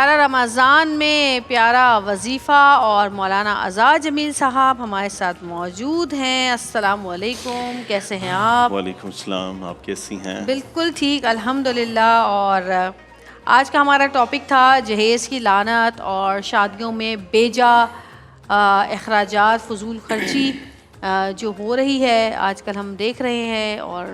پیارا رمضان میں پیارا وظیفہ اور مولانا آزاد جمیل صاحب ہمارے ساتھ موجود ہیں۔ السلام علیکم، کیسے ہیں آپ؟ وعلیکم السلام، آپ کیسی ہیں؟ بالکل ٹھیک الحمدللہ۔ اور آج کا ہمارا ٹاپک تھا جہیز کی لعنت اور شادیوں میں بیجا اخراجات، فضول خرچی جو ہو رہی ہے آج کل ہم دیکھ رہے ہیں، اور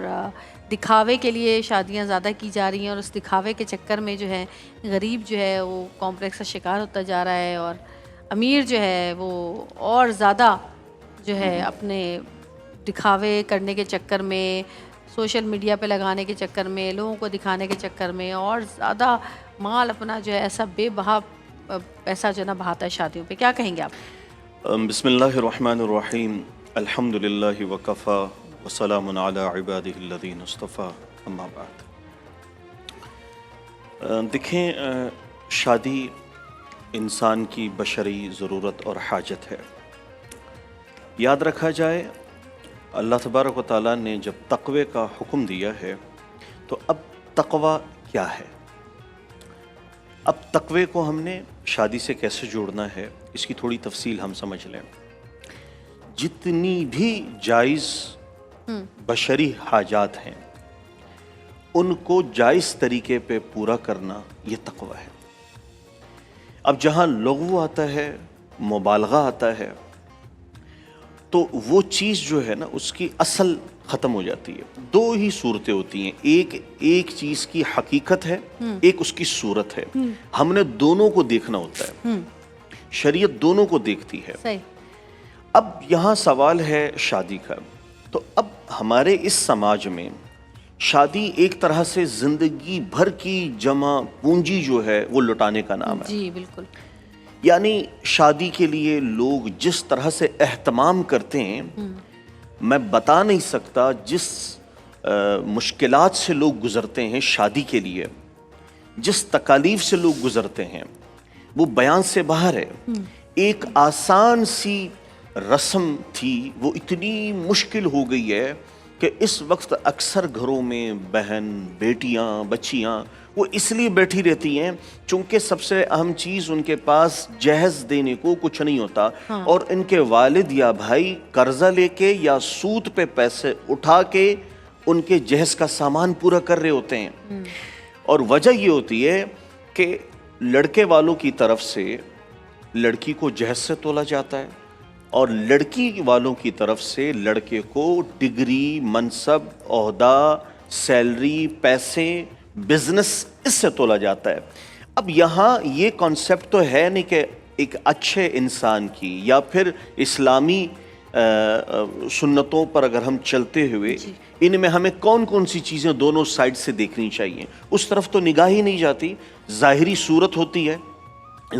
دکھاوے کے لیے شادیاں زیادہ کی جا رہی ہیں، اور اس دکھاوے کے چکر میں جو ہے غریب جو ہے وہ کمپلیکس کا شکار ہوتا جا رہا ہے، اور امیر جو ہے وہ اور زیادہ جو ہے اپنے دکھاوے کرنے کے چکر میں، سوشل میڈیا پہ لگانے کے چکر میں، لوگوں کو دکھانے کے چکر میں اور زیادہ مال اپنا جو ہے ایسا بے بہا پیسہ جو ہے نا بہاتا ہے شادیوں پہ۔ کیا کہیں گے آپ؟ بسم اللہ الرحمن الرحیم، الحمد للہ وکفا وسلام علی عبادہ الذین اصطفیٰ، اما بعد۔ دیکھیں، شادی انسان کی بشری ضرورت اور حاجت ہے۔ یاد رکھا جائے، اللہ تبارک و تعالیٰ نے جب تقوی کا حکم دیا ہے تو اب تقوی کیا ہے؟ اب تقوی کو ہم نے شادی سے کیسے جوڑنا ہے، اس کی تھوڑی تفصیل ہم سمجھ لیں۔ جتنی بھی جائز بشری حاجات ہیں ان کو جائز طریقے پہ پورا کرنا یہ تقوی ہے۔ اب جہاں لغو آتا ہے، مبالغہ آتا ہے، تو وہ چیز جو ہے نا اس کی اصل ختم ہو جاتی ہے۔ دو ہی صورتیں ہوتی ہیں، ایک چیز کی حقیقت ہے، ایک اس کی صورت ہے۔ ہم نے دونوں کو دیکھنا ہوتا ہے، شریعت دونوں کو دیکھتی ہے۔ صحیح۔ اب یہاں سوال ہے شادی کا، تو اب ہمارے اس سماج میں شادی ایک طرح سے زندگی بھر کی جمع پونجی جو ہے وہ لٹانے کا نام ہے۔ جی بالکل۔ یعنی شادی کے لیے لوگ جس طرح سے اہتمام کرتے ہیں، میں بتا نہیں سکتا جس مشکلات سے لوگ گزرتے ہیں شادی کے لیے، جس تکالیف سے لوگ گزرتے ہیں وہ بیان سے باہر ہے۔ ایک آسان سی رسم تھی، وہ اتنی مشکل ہو گئی ہے کہ اس وقت اکثر گھروں میں بہن، بیٹیاں، بچیاں وہ اس لیے بیٹھی رہتی ہیں چونکہ سب سے اہم چیز ان کے پاس جہیز دینے کو کچھ نہیں ہوتا، اور ان کے والد یا بھائی قرضہ لے کے یا سود پہ پیسے اٹھا کے ان کے جہیز کا سامان پورا کر رہے ہوتے ہیں۔ اور وجہ یہ ہوتی ہے کہ لڑکے والوں کی طرف سے لڑکی کو جہیز سے تولا جاتا ہے، اور لڑکی والوں کی طرف سے لڑکے کو ڈگری، منصب، عہدہ، سیلری، پیسے، بزنس اس سے تولا جاتا ہے۔ اب یہاں یہ کانسیپٹ تو ہے نہیں کہ ایک اچھے انسان کی یا پھر اسلامی سنتوں پر اگر ہم چلتے ہوئے ان میں ہمیں کون کون سی چیزیں دونوں سائڈ سے دیکھنی چاہیے، اس طرف تو نگاہ ہی نہیں جاتی۔ ظاہری صورت ہوتی ہے،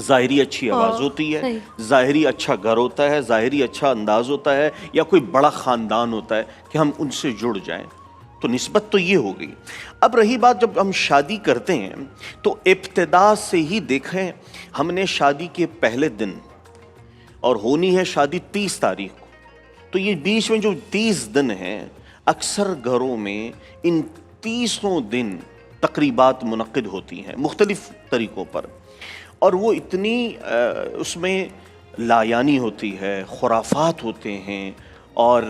ظاہری اچھی آواز ہوتی ہے، ظاہری اچھا گھر ہوتا ہے، ظاہری اچھا انداز ہوتا ہے، یا کوئی بڑا خاندان ہوتا ہے کہ ہم ان سے جڑ جائیں، تو نسبت تو یہ ہو گئی۔ اب رہی بات جب ہم شادی کرتے ہیں تو ابتدا سے ہی دیکھیں، ہم نے شادی کے پہلے دن، اور ہونی ہے شادی 30 تاریخ کو، تو یہ بیچ میں جو 30 دن ہیں اکثر گھروں میں ان 30 دن تقریبات منعقد ہوتی ہیں مختلف طریقوں پر، اور وہ اتنی اس میں لایانی ہوتی ہے، خرافات ہوتے ہیں، اور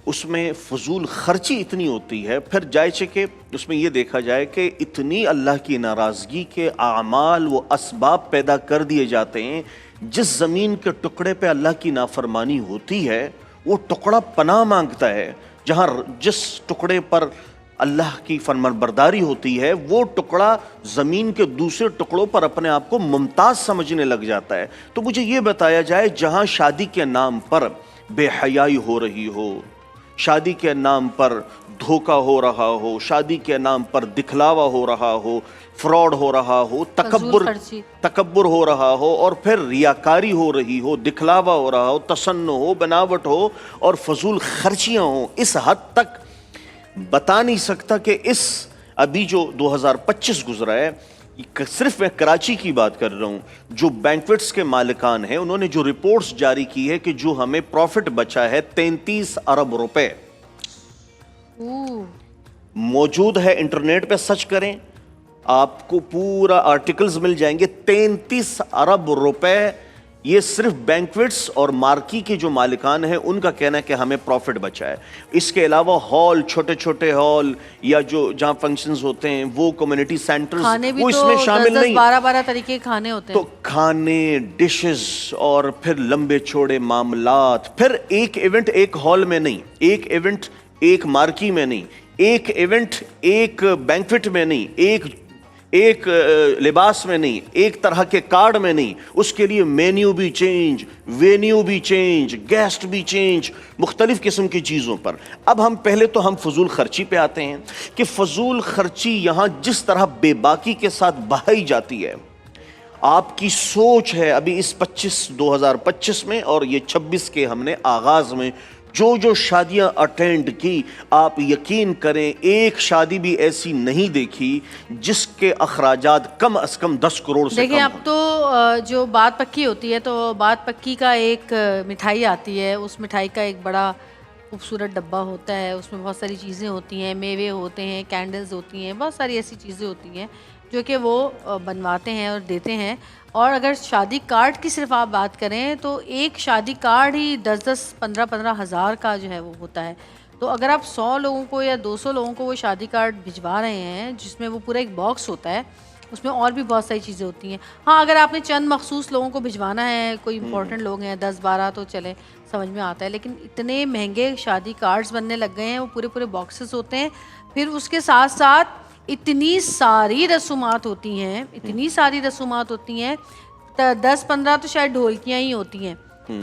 اس میں فضول خرچی اتنی ہوتی ہے۔ پھر جائے کہ اس میں یہ دیکھا جائے کہ اتنی اللہ کی ناراضگی کے اعمال و اسباب پیدا کر دیے جاتے ہیں، جس زمین کے ٹکڑے پہ اللہ کی نافرمانی ہوتی ہے وہ ٹکڑا پناہ مانگتا ہے، جہاں جس ٹکڑے پر اللہ کی فرمانبرداری ہوتی ہے وہ ٹکڑا زمین کے دوسرے ٹکڑوں پر اپنے آپ کو ممتاز سمجھنے لگ جاتا ہے۔ تو مجھے یہ بتایا جائے، جہاں شادی کے نام پر بے حیائی ہو رہی ہو، شادی کے نام پر دھوکہ ہو رہا ہو، شادی کے نام پر دکھلاوا ہو رہا ہو، فراڈ ہو رہا ہو، تکبر ہو رہا ہو، اور پھر ریاکاری ہو رہی ہو، دکھلاوا ہو رہا ہو، تصنع ہو، بناوٹ ہو، اور فضول خرچیاں ہوں، اس حد تک بتا نہیں سکتا کہ اس ابھی جو 2025 گزرا ہے، صرف میں کراچی کی بات کر رہا ہوں، جو بینکویٹس کے مالکان ہیں انہوں نے جو رپورٹس جاری کی ہے کہ جو ہمیں پروفٹ بچا ہے 33 ارب روپے موجود ہے، انٹرنیٹ پہ سرچ کریں، آپ کو پورا آرٹیکلز مل جائیں گے. 33 ارب روپے یہ صرف بینکویٹس اور مارکی کے جو مالکان ہیں ان کا کہنا ہے کہ ہمیں پروفٹ بچا ہے. اس کے علاوہ ہال، چھوٹے چھوٹے ہال یا جو جہاں فنکشنز ہوتے ہیں وہ کمیونٹی سینٹرز وہ اس میں شامل نہیں. 12 طریقے کے کھانے ہوتے ہیں. تو کھانے، ڈشز اور پھر لمبے چوڑے معاملات. پھر ایک ایونٹ ایک ہال میں نہیں، ایک ایونٹ ایک مارکی میں نہیں، ایک ایونٹ ایک بینکویٹ میں نہیں، ایک لباس میں نہیں، ایک طرح کے کارڈ میں نہیں. اس کے لیے مینیو بھی چینج، وینیو بھی چینج، گیسٹ بھی چینج، مختلف قسم کی چیزوں پر. اب پہلے تو ہم فضول خرچی پہ آتے ہیں کہ فضول خرچی یہاں جس طرح بے باکی کے ساتھ بہائی جاتی ہے. آپ کی سوچ ہے ابھی اس 2025 میں اور یہ 26 کے ہم نے آغاز میں جو شادیاں اٹینڈ کی، آپ یقین کریں ایک شادی بھی ایسی نہیں دیکھی جس کے اخراجات کم از کم 10 کروڑ سے کم. دیکھیں اب تو جو بات پکی ہوتی ہے تو بات پکی کا ایک مٹھائی آتی ہے، اس مٹھائی کا ایک بڑا خوبصورت ڈبہ ہوتا ہے، اس میں بہت ساری چیزیں ہوتی ہیں، میوے ہوتے ہیں، کینڈلز ہوتی ہیں، بہت ساری ایسی چیزیں ہوتی ہیں جو کہ وہ بنواتے ہیں اور دیتے ہیں. اور اگر شادی کارڈ کی صرف آپ بات کریں تو ایک شادی کارڈ ہی 10 15 ہزار کا جو ہے وہ ہوتا ہے. تو اگر آپ 100 لوگوں کو یا 200 لوگوں کو وہ شادی کارڈ بھجوا رہے ہیں جس میں وہ پورا ایک باکس ہوتا ہے، اس میں اور بھی بہت ساری چیزیں ہوتی ہیں. ہاں اگر آپ نے چند مخصوص لوگوں کو بھجوانا ہے، کوئی امپورٹنٹ لوگ ہیں 10 12 تو چلیں سمجھ میں آتا ہے، لیکن اتنے مہنگے شادی کارڈز بننے لگ گئے ہیں، وہ پورے باکسز ہوتے ہیں. پھر اس کے ساتھ ساتھ اتنی ساری رسومات ہوتی ہیں، 10 15 تو شاید ڈھولکیاں ہی ہوتی ہیں.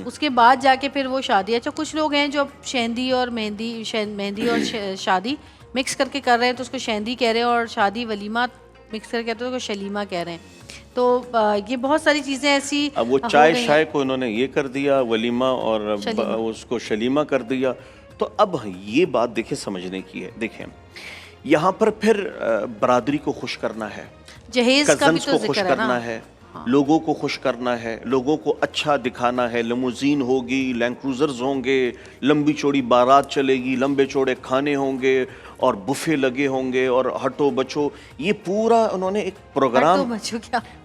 اس کے بعد جا کے پھر وہ شادی. اچھا کچھ لوگ ہیں جو شہندی اور مہندی اور شادی مکس کر کے کر رہے ہیں تو اس کو شہندی کہہ رہے ہیں، اور شادی ولیمہ مکس کر کے تو اس کو شلیمہ کہہ رہے ہیں. تو یہ بہت ساری چیزیں ایسی. اب وہ چائے شائے کو انہوں نے یہ کر دیا ولیمہ اور اس کو شلیمہ کر دیا. تو اب یہ بات دیکھیں سمجھنے کی ہے. دیکھیں یہاں پر پھر برادری کو خوش کرنا ہے، جہیز کا بھی تو خوش ذکر کرنا ہے، لوگوں کو خوش کرنا ہے، لوگوں کو اچھا دکھانا ہے. لموزین ہوگی، لینڈ کروزرز ہوں گے، لمبی چوڑی بارات چلے گی، لمبے چوڑے کھانے ہوں گے اور بفے لگے ہوں گے اور ہٹو بچو. یہ پورا انہوں نے ایک پروگرام،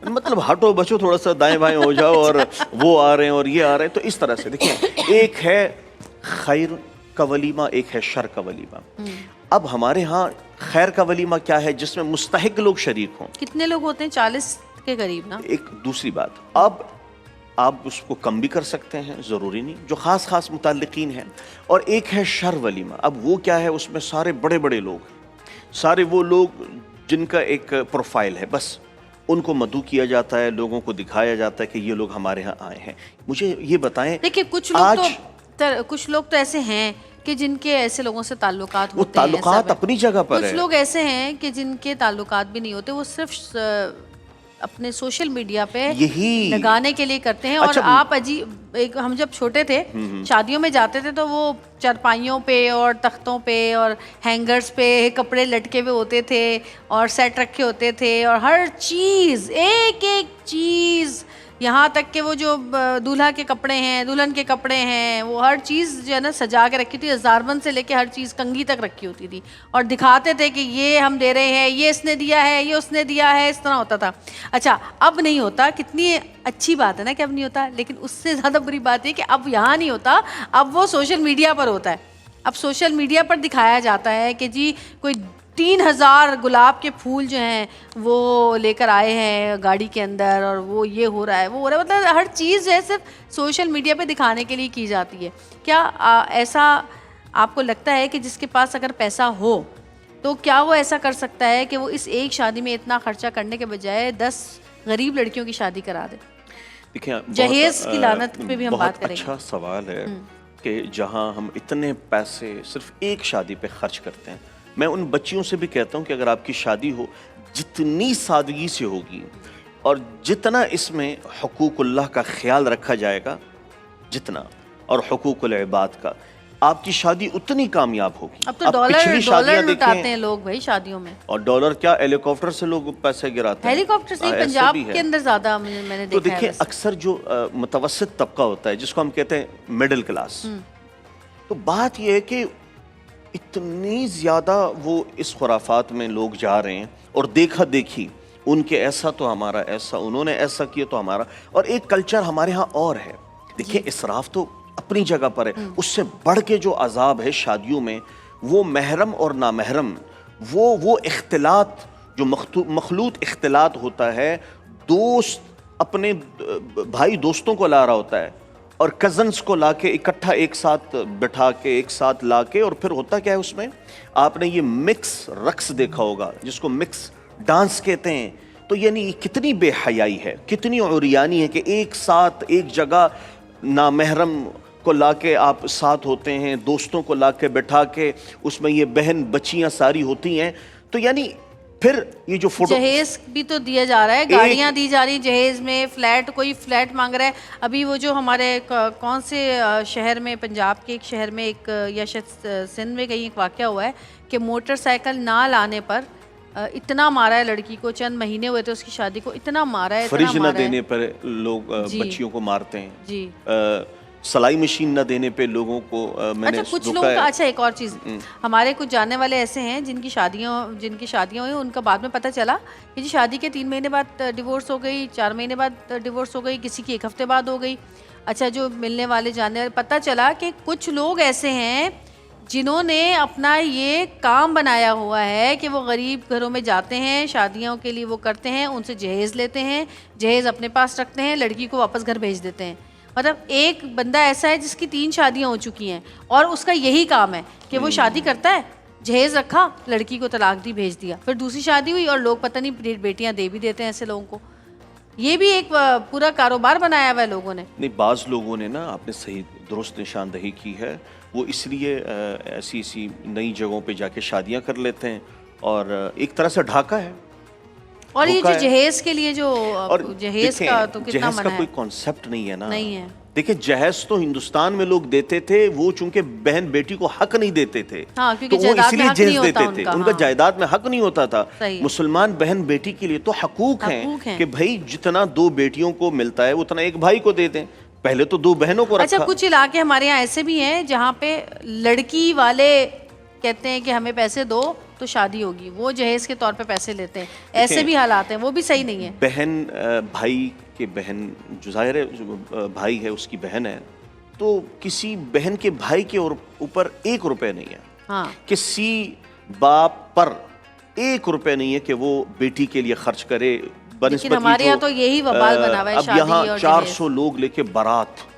مطلب ہٹو بچو، تھوڑا سا دائیں بائیں ہو جاؤ اور وہ آ رہے ہیں اور یہ آ رہے ہیں. تو اس طرح سے دیکھیں ایک ہے خیر کا ولیمہ، ایک ہے شر کا ولیمہ. اب ہمارے ہاں خیر کا ولیمہ کیا ہے جس میں مستحق لوگ شریک ہوں. کتنے لوگ ہوتے ہیں؟ 40 کے قریب نا. ایک دوسری بات، اب آپ اس کو کم بھی کر سکتے ہیں، ضروری نہیں، جو خاص متعلقین ہیں. اور ایک ہے شر ولیمہ. اب وہ کیا ہے؟ اس میں سارے بڑے لوگ، سارے وہ لوگ جن کا ایک پروفائل ہے، بس ان کو مدعو کیا جاتا ہے، لوگوں کو دکھایا جاتا ہے کہ یہ لوگ ہمارے ہاں آئے ہیں. مجھے یہ بتائیں، دیکھیں کچھ لوگ تو ایسے ہیں کہ جن کے ایسے لوگوں سے تعلقات ہوتے ہیں. وہ تعلقات اپنی جگہ پر ہیں. کچھ لوگ ایسے ہیں کہ جن کے تعلقات بھی نہیں ہوتے، وہ صرف اپنے سوشل میڈیا پہ یہی لگانے کے لیے کرتے ہیں. اور آپ ہم جب چھوٹے تھے شادیوں میں جاتے تھے تو وہ چارپائیوں پہ اور تختوں پہ اور ہینگرز پہ کپڑے لٹکے ہوئے ہوتے تھے اور سیٹ رکھے ہوتے تھے، اور ہر چیز ایک چیز، یہاں تک کہ وہ جو دولہا کے کپڑے ہیں، دلہن کے کپڑے ہیں، وہ ہر چیز جو ہے نا سجا کے رکھی تھی. ہزاربند سے لے کے ہر چیز کنگھی تک رکھی ہوتی تھی اور دکھاتے تھے کہ یہ ہم دے رہے ہیں، یہ اس نے دیا ہے، یہ اس نے دیا ہے. اس طرح ہوتا تھا. اچھا اب نہیں ہوتا. کتنی اچھی بات ہے نا کہ اب نہیں ہوتا، لیکن اس سے زیادہ بری بات ہے کہ اب یہاں نہیں ہوتا، اب وہ سوشل میڈیا پر ہوتا ہے. اب سوشل میڈیا پر دکھایا جاتا ہے کہ جی کوئی 3000 گلاب کے پھول جو ہیں وہ لے کر آئے ہیں گاڑی کے اندر، اور وہ یہ ہو رہا ہے، وہ ہو رہا ہے. مطلب ہر چیز جو ہے صرف سوشل میڈیا پہ دکھانے کے لیے کی جاتی ہے. کیا ایسا آپ کو لگتا ہے کہ جس کے پاس اگر پیسہ ہو تو کیا وہ ایسا کر سکتا ہے کہ وہ اس ایک شادی میں اتنا خرچہ کرنے کے بجائے 10 غریب لڑکیوں کی شادی کرا دے؟ دیکھیں جہیز کی لعنت پہ بھی ہم بات کریں گے. اچھا سوال ہے کہ جہاں ہم اتنے پیسے صرف ایک شادی پہ خرچ کرتے ہیں. میں ان بچیوں سے بھی کہتا ہوں کہ اگر آپ کی شادی ہو جتنی سادگی سے ہوگی اور جتنا اس میں حقوق اللہ کا خیال رکھا جائے گا جتنا، اور حقوق العباد کا، آپ کی شادی اتنی کامیاب ہوگی. اب تو ڈالر لٹاتے ہیں لوگ بھائی شادیوں میں. اور ڈالر کیا، ہیلی کاپٹر سے لوگ پیسے گراتے ہیں. ہیلی کاپٹر سے پنجاب کے اندر زیادہ میں نے دیکھا ہے. تو دیکھیں اکثر جو متوسط طبقہ ہوتا ہے جس کو ہم کہتے ہیں مڈل کلاس، تو بات یہ ہے کہ اتنی زیادہ وہ اس خرافات میں لوگ جا رہے ہیں اور دیکھا دیکھی ان کے ایسا تو ہمارا ایسا, انہوں نے ایسا کیا تو ہمارا. اور ایک کلچر ہمارے ہاں اور ہے. دیکھیں اسراف تو اپنی جگہ پر ہے, اس سے بڑھ کے جو عذاب ہے شادیوں میں وہ محرم اور نامحرم, وہ اختلاط جو مخلوط اختلاط ہوتا ہے. دوست اپنے بھائی دوستوں کو لا رہا ہوتا ہے اور کزنس کو لا کے اکٹھا ایک ساتھ بٹھا کے ایک ساتھ لا کے, اور پھر ہوتا کیا ہے اس میں, آپ نے یہ مکس رقص دیکھا ہوگا جس کو مکس ڈانس کہتے ہیں. تو یعنی کتنی بے حیائی ہے, کتنی عریانی ہے کہ ایک ساتھ ایک جگہ نامحرم کو لا کے آپ ساتھ ہوتے ہیں, دوستوں کو لا کے بٹھا کے اس میں یہ بہن بچیاں ساری ہوتی ہیں. تو یعنی پھر یہ جو فوٹو جہیز بھی تو دیا جا رہا ہے, گاڑیاں دی جا رہی جہیز میں, فلیٹ, کوئی فلیٹ مانگ رہا ہے. ابھی وہ جو ہمارے کون سے شہر میں, پنجاب کے ایک شہر میں ایک, یا شاید سندھ میں کہیں ایک واقعہ ہوا ہے کہ موٹر سائیکل نہ لانے پر اتنا مارا ہے لڑکی کو, چند مہینے ہوئے تھے اس کی شادی کو, اتنا مارا ہے, فریج نہ دینے پر لوگ بچیوں کو مارتے ہیں. جی, سلائی مشین نہ دینے پہ لوگوں کو میں نے کچھ لوگوں کا. اچھا ایک اور چیز, ہمارے کچھ جاننے والے ایسے ہیں جن کی شادیاں ہوئی, ان کا بعد میں پتہ چلا کہ جی شادی کے 3 مہینے بعد ڈیورس ہو گئی, 4 مہینے بعد ڈیورس ہو گئی, کسی کی 1 ہفتے بعد ہو گئی. اچھا جو ملنے والے جاننے والے, پتہ چلا کہ کچھ لوگ ایسے ہیں جنہوں نے اپنا یہ کام بنایا ہوا ہے کہ وہ غریب گھروں میں جاتے ہیں, شادیوں کے لیے وہ کرتے ہیں, ان سے جہیز لیتے ہیں, جہیز اپنے پاس رکھتے ہیں, لڑکی کو واپس گھر بھیج دیتے ہیں. مطلب ایک بندہ ایسا ہے جس کی 3 شادیاں ہو چکی ہیں اور اس کا یہی کام ہے کہ وہ شادی کرتا ہے, جہیز رکھا, لڑکی کو طلاق دی, بھیج دیا, پھر دوسری شادی ہوئی اور لوگ پتہ نہیں بیٹیاں دے بھی دیتے ہیں ایسے لوگوں کو. یہ بھی ایک پورا کاروبار بنایا ہوا ہے لوگوں نے. نہیں, بعض لوگوں نے نا, آپ نے صحیح درست نشاندہی کی ہے, وہ اس لیے ایسی نئی جگہوں پہ جا کے شادیاں کر لیتے ہیں اور ایک طرح سے ڈھاکہ ہے. اور یہ جو جہیز کے لیے جو جہیز کا تو کتنا جہیز منع کا ہے, کوئی کانسیپٹ نہیں ہے نا. نہیں ہے. دیکھیں جہیز تو ہندوستان میں لوگ دیتے تھے, وہ چونکہ بہن بیٹی کو حق نہیں دیتے تھے تو وہ اس لیے جہیز دیتے تھے, ان کا جائیداد میں حق نہیں ہوتا تھا. مسلمان بہن بیٹی کے لیے تو حقوق ہیں کہ بھائی جتنا 2 بیٹیوں کو ملتا ہے اتنا ایک بھائی کو دے دیں. پہلے تو 2 بہنوں کو رکھا. اچھا کچھ علاقے ہمارے یہاں ایسے بھی ہیں جہاں پہ لڑکی والے کہتے ہیں کہ ہمیں پیسے دو تو شادی ہوگی, وہ جہیز کے طور پہ پیسے لیتے ہیں. ایسے بھی حالات ہیں, وہ بھی صحیح نہیں ہے. بہن بھائی کے بہن جو ظاہر ہے بھائی ہے اس کی بہن ہے, تو کسی بہن کے بھائی کے اوپر 1 روپے نہیں ہے. ہاں, کسی باپ پر 1 روپے نہیں ہے کہ وہ بیٹی کے لیے خرچ کرے. لیکن ہمارے یہاں تو یہی وبال بنا ہوا ہے شادی یہاں اور 400 لوگ لے کے بارات,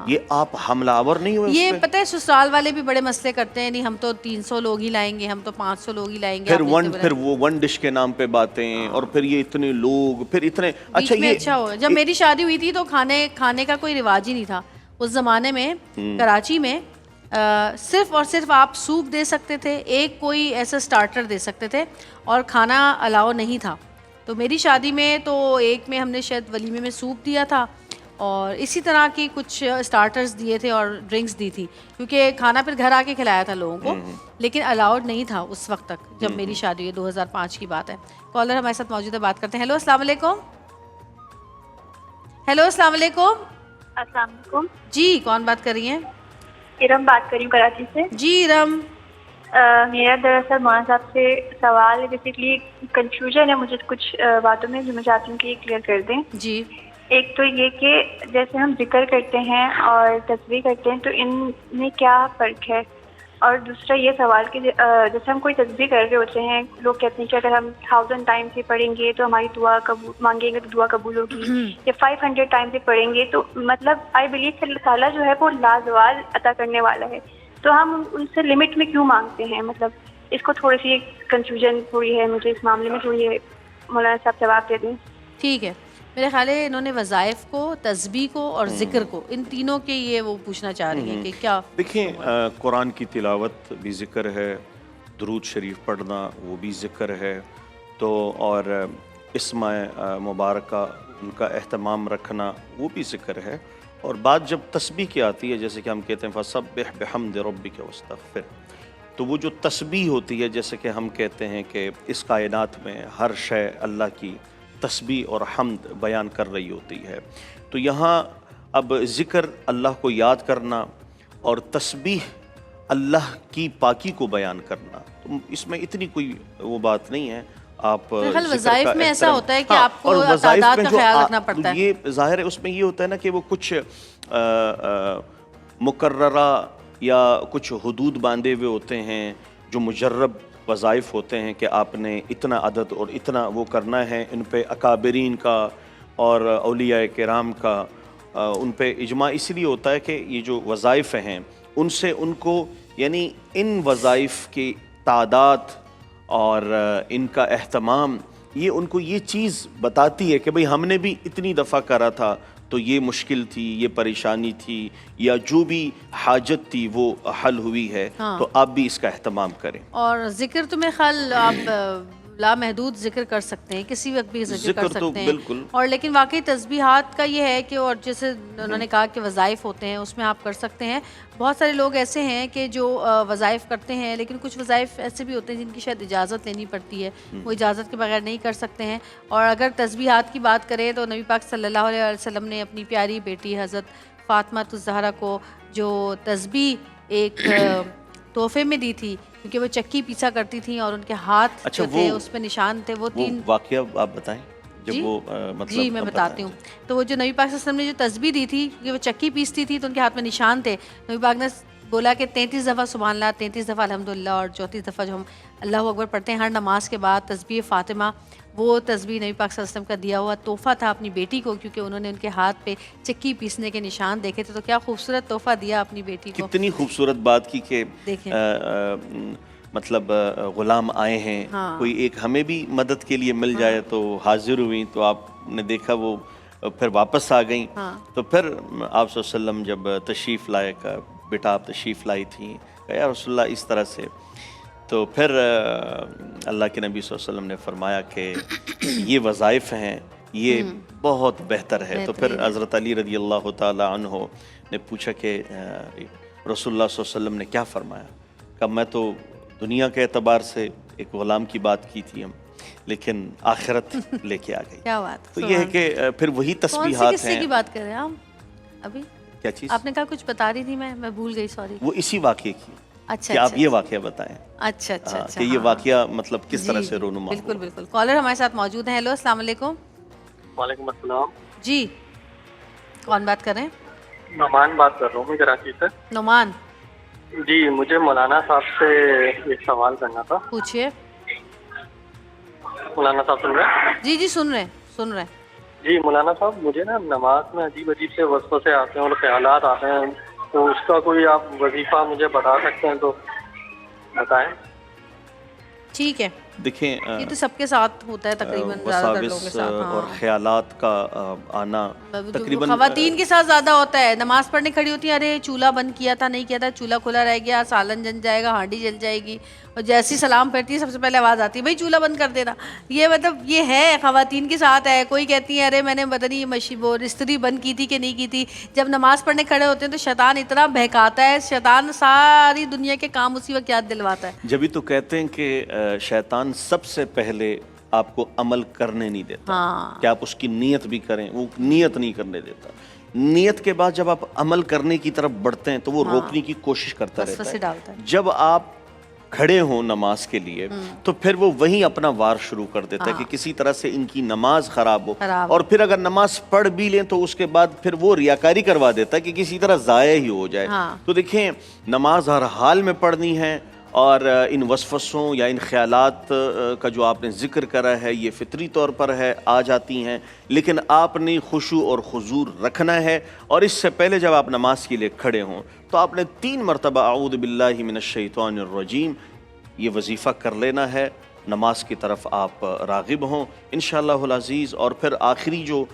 یہ آپ حملہ آور نہیں ہوئے. یہ پتہ ہے سسرال والے بھی بڑے مسئلے کرتے ہیں, نہیں ہم تو 300 لوگ ہی لائیں گے, ہم تو 500 لوگ ہی لائیں گے. پھر وہ 1 ڈش کے نام پہ باتیں, اور پھر یہ اتنے لوگ, پھر اتنے. اچھا یہ اچھا ہو, جب میری شادی ہوئی تھی تو کھانے کا کوئی رواج ہی نہیں تھا اس زمانے میں. کراچی میں صرف اور صرف آپ سوپ دے سکتے تھے, ایک کوئی ایسا سٹارٹر دے سکتے تھے, اور کھانا الاؤ نہیں تھا. تو میری شادی میں تو ایک میں ہم نے شاید ولیمے میں سوپ دیا تھا, اور اسی طرح کی کچھ سٹارٹرز دیے تھے اور ڈرنکس دی تھی, کیونکہ کھانا پھر گھر آ کے کھلایا تھا لوگوں کو, لیکن الاؤڈ نہیں تھا اس وقت تک جب میری شادی ہوئی. 2005 کی بات ہے. کالر ہمارے ساتھ موجود ہے, بات کرتے ہیں. ہیلو السلام علیکم. ہیلو السلام علیکم. السلام علیکم. جی کون بات کر رہی ہیں؟ ارم بات کر رہی ہوں کراچی سے. جی ارم. میرا دراصل مولانا صاحب سے سوال ہے, بیسکلی کنفیوژن ہے مجھے کچھ باتوں میں جو میں چاہتی ہوں کہ یہ کلیئر کر دیں. جی. ایک تو یہ کہ جیسے ہم ذکر کرتے ہیں اور تسبیح کرتے ہیں تو ان میں کیا فرق ہے, اور دوسرا یہ سوال کہ جیسے ہم کوئی تسبیح کر رہے ہوتے ہیں, لوگ کہتے ہیں کہ اگر ہم 1000 ٹائم سے پڑھیں گے تو ہماری دعا مانگیں گے تو دعا قبول ہوگی, یا 500 ٹائم سے پڑھیں گے تو مطلب آئی بلیو کہ اللہ تعالیٰ جو ہے وہ لازوال عطا کرنے والا ہے, تو ہم ان سے لمٹ میں کیوں مانگتے ہیں؟ مطلب اس کو تھوڑی سی کنفیوژن تھوڑی ہے مجھے اس معاملے میں, تھوڑی مولانا صاحب جواب دے دیں. ٹھیک ہے, میرے خیال ہے انہوں نے وظائف کو, تسبیح کو اور ذکر کو, ان تینوں کے یہ وہ پوچھنا چاہ رہی ہیں کہ کیا. دیکھیں قرآن کی تلاوت بھی ذکر ہے, درود شریف پڑھنا وہ بھی ذکر ہے, تو اور اسماء مبارکہ ان کا اہتمام رکھنا وہ بھی ذکر ہے. اور بات جب تسبیح کی آتی ہے, جیسے کہ ہم کہتے ہیں فسبح بحمد ربک واستغفر, تو وہ جو تسبیح ہوتی ہے, جیسے کہ ہم کہتے ہیں کہ اس کائنات میں ہر شے اللہ کی تسبیح اور حمد بیان کر رہی ہوتی ہے, تو یہاں اب ذکر اللہ کو یاد کرنا اور تسبیح اللہ کی پاکی کو بیان کرنا, تو اس میں اتنی کوئی وہ بات نہیں ہے. آپ میرے خیال ذکر وظائف کا میں ایسا احترام- ہوتا ہے کہ ہاں، آپ کو اور وظائف تعداد میں کا جو خیال رکھنا پڑتا ہے. یہ ظاہر ہے اس میں یہ ہوتا ہے نا کہ وہ کچھ مقررہ یا کچھ حدود باندھے ہوئے ہوتے ہیں جو مجرب وظائف ہوتے ہیں کہ آپ نے اتنا عدد اور اتنا وہ کرنا ہے. ان پہ اکابرین کا اور اولیاء کرام کا ان پہ اجماع اس لیے ہوتا ہے کہ یہ جو وظائف ہیں ان سے ان کو یعنی ان وظائف کی تعداد اور ان کا اہتمام یہ ان کو یہ چیز بتاتی ہے کہ بھئی ہم نے بھی اتنی دفعہ کرا تھا تو یہ مشکل تھی، یہ پریشانی تھی، یا جو بھی حاجت تھی وہ حل ہوئی ہے. تو آپ بھی اس کا اہتمام کریں. اور ذکر تو میرے خیال آپ لامحدود ذکر کر سکتے ہیں، کسی وقت بھی ذکر کر ذکر تو سکتے ہیں. بالکل. اور لیکن واقعی تسبیحات کا یہ ہے کہ اور جیسے انہوں نے کہا کہ وظائف ہوتے ہیں اس میں آپ کر سکتے ہیں. بہت سارے لوگ ایسے ہیں کہ جو وظائف کرتے ہیں لیکن کچھ وظائف ایسے بھی ہوتے ہیں جن کی شاید اجازت لینی پڑتی ہے، وہ اجازت کے بغیر نہیں کر سکتے ہیں. اور اگر تسبیحات کی بات کریں تو نبی پاک صلی اللہ علیہ وسلم نے اپنی پیاری بیٹی حضرت فاطمہ الزہرا کو جو تسبیح ایک تحفے میں دی تھی، کیونکہ وہ چکی پیسا کرتی تھیں اور ان کے ہاتھ جو تھے اس پہ نشان تھے. وہ 3 واقعہ آپ بتائیں جب وہ مطلب. جی میں بتاتی ہوں. تو وہ جو نبی پاک صلی اللہ علیہ وسلم نے جو تسبیح دی تھی کیونکہ وہ چکی پیستی تھی تو ان کے ہاتھ میں نشان تھے. نبی پاک نے بولا کہ 33 دفعہ سبحان اللہ، 33 دفعہ الحمدللہ اور 34 دفعہ جو ہم اللہ اکبر پڑھتے ہیں ہر نماز کے بعد تسبیح فاطمہ. وہ تسبیح نبی پاک صلی اللہ علیہ وسلم کا دیا ہوا تحفہ تھا اپنی بیٹی کو، کیونکہ انہوں نے ان کے ہاتھ پہ چکی پیسنے کے نشان دیکھے تھے. تو کیا خوبصورت تحفہ دیا اپنی بیٹی کو. کتنی خوبصورت بات کی کہ دیکھیں مطلب غلام آئے ہیں، کوئی ایک ہمیں بھی مدد کے لیے مل جائے تو حاضر ہوئیں. تو آپ نے دیکھا وہ پھر واپس آ گئیں. تو پھر آپ صلی اللہ علیہ وسلم جب تشریف لائے کہ بیٹا آپ تشریف لائی تھیں، کہ یا رسول اللہ اس طرح سے. تو پھر اللہ کے نبی صلی اللہ علیہ وسلم نے فرمایا کہ یہ وظائف ہیں، یہ بہت بہتر ہے. تو پھر حضرت علی رضی اللہ تعالی عنہ نے پوچھا کہ رسول اللہ صلی اللہ علیہ وسلم نے کیا فرمایا؟ کہ میں تو دنیا کے اعتبار سے ایک غلام کی بات کی تھی ہم، لیکن آخرت لے کے آ گئی. کیا بات. تو یہ ہے کہ پھر وہی تسبیحات ہیں. کون سی کی بات کر رہے ہیں آپ ابھی؟ کیا چیز آپ نے کہا کچھ بتا رہی تھی، میں بھول گئی، سوری. وہ اسی واقعے کی. اچھا کہ آپ یہ واقعہ بتائیں. اچھا اچھا کہ یہ واقعہ مطلب کس طرح سے رونما. بالکل بالکل. کالر ہمارے ساتھ موجود ہیں. ہیلو السلام علیکم. وعلیکم السلام. جی کون بات کر رہے ہیں؟ نعمان بات کر رہا ہوں میں کراچی سے. نعمان جی مجھے مولانا صاحب سے ایک سوال کرنا تھا. پوچھیے. مولانا صاحب سن رہے ہیں؟ جی جی سن رہے ہیں. جی مولانا صاحب مجھے نا نماز میں عجیب سے وسوسے آتے ہیں اور خیالات آتے ہیں، تو اس کا کوئی آپ وظیفہ مجھے بتا سکتے ہیں تو بتائیں. ٹھیک ہے. دیکھیں یہ تو سب کے ساتھ ہوتا ہے تقریباً، زیادہ تر لوگوں کے ساتھ. اور خیالات کا آنا تقریباً خواتین کے ساتھ زیادہ ہوتا ہے. نماز پڑھنے کھڑی ہوتی ہیں، ارے چولہا بند کیا تھا نہیں کیا تھا، چولہا کھلا رہ گیا، سالن جل جائے گا، ہانڈی جل جائے گی. اور جیسی سلام پھرتی ہے سب سے پہلے آواز آتی ہے بھائی چولہا بند کر دینا. یہ مطلب یہ ہے خواتین کے ساتھ ہے. کوئی کہتی ہے ارے میں نے پتہ نہیں وہ استری بند کی تھی کہ نہیں کی تھی. جب نماز پڑھنے کھڑے ہوتے ہیں تو شیطان اتنا بہکاتا ہے، شیطان ساری دنیا کے کام اسی وقت یاد دلواتا ہے. جبھی تو کہتے ہیں کہ شیطان سب سے پہلے آپ کو عمل کرنے نہیں دیتا کہ آپ اس کی نیت بھی کریں، وہ نیت نہیں کرنے دیتا. نیت کے بعد جب آپ عمل کرنے کی طرف بڑھتے ہیں تو وہ روکنے کی کوشش کرتا رہتا ہے. جب آپ کھڑے ہوں نماز کے لیے تو پھر وہ وہیں اپنا وار شروع کر دیتا ہے کہ کسی طرح سے ان کی نماز خراب ہو. اور پھر اگر نماز پڑھ بھی لیں تو اس کے بعد پھر وہ ریاکاری کروا دیتا ہے کہ کسی طرح ضائع ہی ہو جائے. تو دیکھیں نماز ہر حال میں پڑھنی ہے، اور ان وسوسوں یا ان خیالات کا جو آپ نے ذکر کرا ہے یہ فطری طور پر ہے، آ جاتی ہیں، لیکن آپ نے خشوع اور حضور رکھنا ہے. اور اس سے پہلے جب آپ نماز کے لیے کھڑے ہوں تو آپ نے 3 مرتبہ اعوذ باللہ من الشیطان الرجیم یہ وظیفہ کر لینا ہے. نماز کی طرف آپ راغب ہوں انشاءاللہ العزیز. اور پھر آخری جو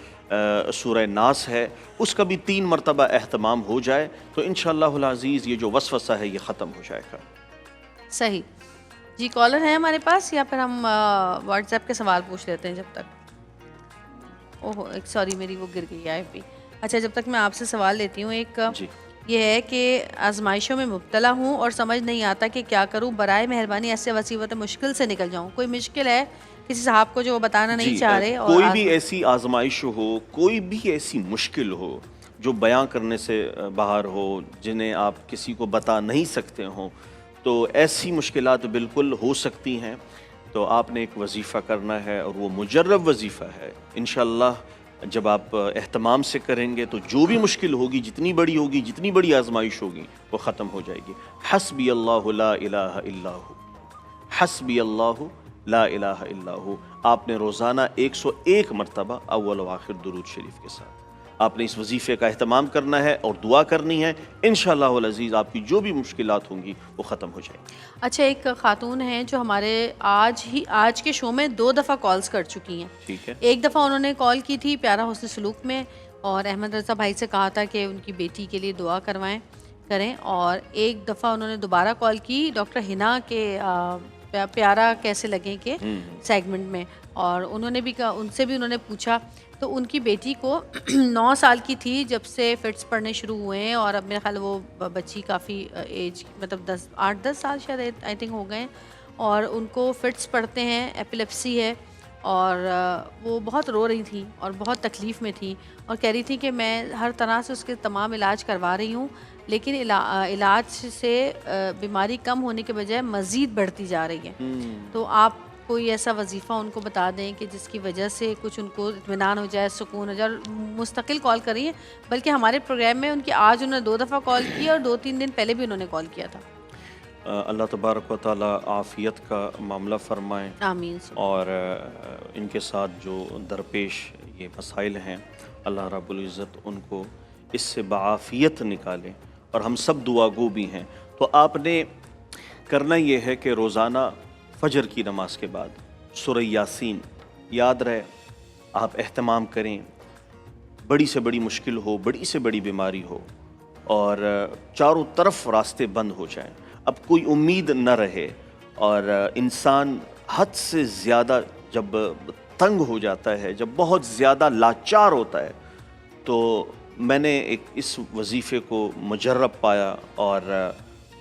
سورہ ناس ہے اس کا بھی 3 مرتبہ اہتمام ہو جائے تو انشاءاللہ العزیز یہ جو وسوسہ ہے یہ ختم ہو جائے گا. صحیح. جی کالر ہیں ہمارے پاس یا پھر ہم واٹس ایپ کے سوال پوچھ لیتے ہیں جب تک. اوہ ایک سوری میری وہ گر گئی آئی پی. اچھا جب تک میں آپ سے سوال لیتی ہوں. ایک یہ ہے کہ آزمائشوں میں مبتلا ہوں اور سمجھ نہیں آتا کہ کیا کروں، برائے مہربانی ایسے مصیبت مشکل سے نکل جاؤں. کوئی مشکل ہے کسی صاحب کو جو وہ بتانا نہیں چاہ رہے، اور کوئی بھی ایسی آزمائش ہو، کوئی بھی ایسی مشکل ہو جو بیان کرنے سے باہر ہو، جنہیں آپ کسی کو بتا نہیں سکتے ہوں، تو ایسی مشکلات بالکل ہو سکتی ہیں. تو آپ نے ایک وظیفہ کرنا ہے اور وہ مجرب وظیفہ ہے. انشاءاللہ جب آپ اہتمام سے کریں گے تو جو بھی مشکل ہوگی، جتنی بڑی ہوگی، جتنی بڑی آزمائش ہوگی، وہ ختم ہو جائے گی. حسبی اللہ لا الہ الا ہو، حسبی اللہ لا الہ الا ہو. آپ نے روزانہ 101 مرتبہ اول و آخر درود شریف کے ساتھ آپ نے اس وظیفے کا اہتمام کرنا ہے اور دعا کرنی ہے. انشاءاللہ العزیز آپ کی جو بھی مشکلات ہوں گی وہ ختم ہو جائیں گی. اچھا، ایک خاتون ہیں جو ہمارے آج کے شو میں 2 دفعہ کالز کر چکی ہیں. ٹھیک ہے. ایک دفعہ انہوں نے کال کی تھی پیارا حسن سلوک میں، اور احمد رضا بھائی سے کہا تھا کہ ان کی بیٹی کے لیے دعا کریں. اور ایک دفعہ انہوں نے دوبارہ کال کی ڈاکٹر ہنا کے پیارا کیسے لگیں کے سیگمنٹ میں، اور انہوں نے بھی ان سے بھی انہوں نے پوچھا. تو ان کی بیٹی کو 9 سال کی تھی جب سے فٹس پڑھنے شروع ہوئے ہیں، اور اب میرا خیال وہ بچی کافی ایج مطلب 8-10 سال شاید آئی تھنک ہو گئے ہیں، اور ان کو فٹس پڑھتے ہیں، ایپیلیپسی ہے، اور وہ بہت رو رہی تھی اور بہت تکلیف میں تھی، اور کہہ رہی تھی کہ میں ہر طرح سے اس کے تمام علاج کروا رہی ہوں، لیکن علاج سے بیماری کم ہونے کے بجائے مزید بڑھتی جا رہی ہے. تو آپ کوئی ایسا وظیفہ ان کو بتا دیں کہ جس کی وجہ سے کچھ ان کو اطمینان ہو جائے، سکون ہو جائے. اور مستقل کال کریے، بلکہ ہمارے پروگرام میں ان کی آج انہوں نے 2 دفعہ کال کی اور 2-3 دن پہلے بھی انہوں نے کال کیا تھا. اللہ تبارک و تعالی عافیت کا معاملہ فرمائیں. آمین. اور ان کے ساتھ جو درپیش یہ مسائل ہیں، اللہ رب العزت ان کو اس سے بعافیت نکالے، اور ہم سب دعا گو بھی ہیں. تو آپ نے کرنا یہ ہے کہ روزانہ فجر کی نماز کے بعد سورہ یاسین یاد رہے، آپ اہتمام کریں. بڑی سے بڑی مشکل ہو، بڑی سے بڑی بیماری ہو، اور چاروں طرف راستے بند ہو جائیں، اب کوئی امید نہ رہے، اور انسان حد سے زیادہ جب تنگ ہو جاتا ہے، جب بہت زیادہ لاچار ہوتا ہے، تو میں نے ایک اس وظیفے کو مجرب پایا. اور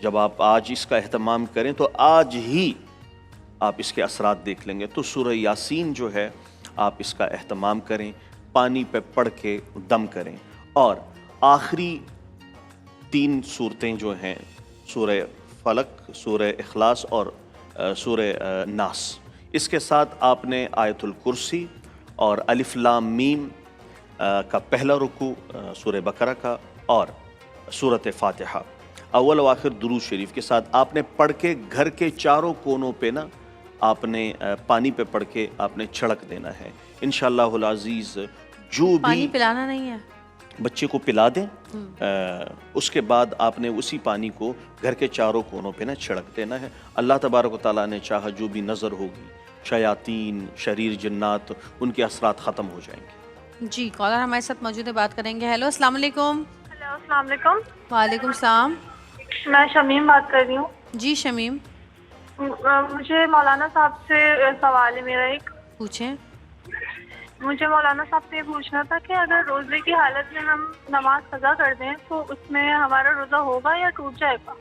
جب آپ آج اس کا اہتمام کریں تو آج ہی آپ اس کے اثرات دیکھ لیں گے. تو سورہ یاسین جو ہے آپ اس کا اہتمام کریں، پانی پہ پڑھ کے دم کریں. اور آخری 3 صورتیں جو ہیں، سورہ فلق، سورہ اخلاص اور سورہ ناس، اس کے ساتھ آپ نے آیت الکرسی اور الف لام میم کا پہلا رکوع سورہ بقرہ کا اور سورۃ فاتحہ اول و آخر درود شریف کے ساتھ آپ نے پڑھ کے گھر کے چاروں کونوں پہ نا آپ نے پانی پہ پڑھ کے آپ نے چھڑک دینا ہے. انشاءاللہ العزیز جو بھی پانی پلانا نہیں ہے، بچے کو پلا دیں، اس کے بعد آپ نے اسی پانی کو گھر کے چاروں کونوں پہ نا چھڑک دینا ہے. اللہ تبارک و تعالیٰ نے چاہا جو بھی نظر ہوگی، شیاطین، شریر جنات، ان کے اثرات ختم ہو جائیں گے. جی کالر ہمارے ساتھ موجود ہے، بات کریں گے. ہیلو، السلام علیکم. ہیلو، السلام علیکم. وعلیکم السلام. میں شمیم بات کر رہی ہوں. جی شمیم، مجھے مولانا صاحب سے سوال ہے میرا ایک. پوچھیں. مجھے مولانا صاحب سے یہ پوچھنا تھا کہ اگر روزے کی حالت میں ہم نماز قضا کر دیں تو اس میں ہمارا روزہ ہوگا یا ٹوٹ جائے گا؟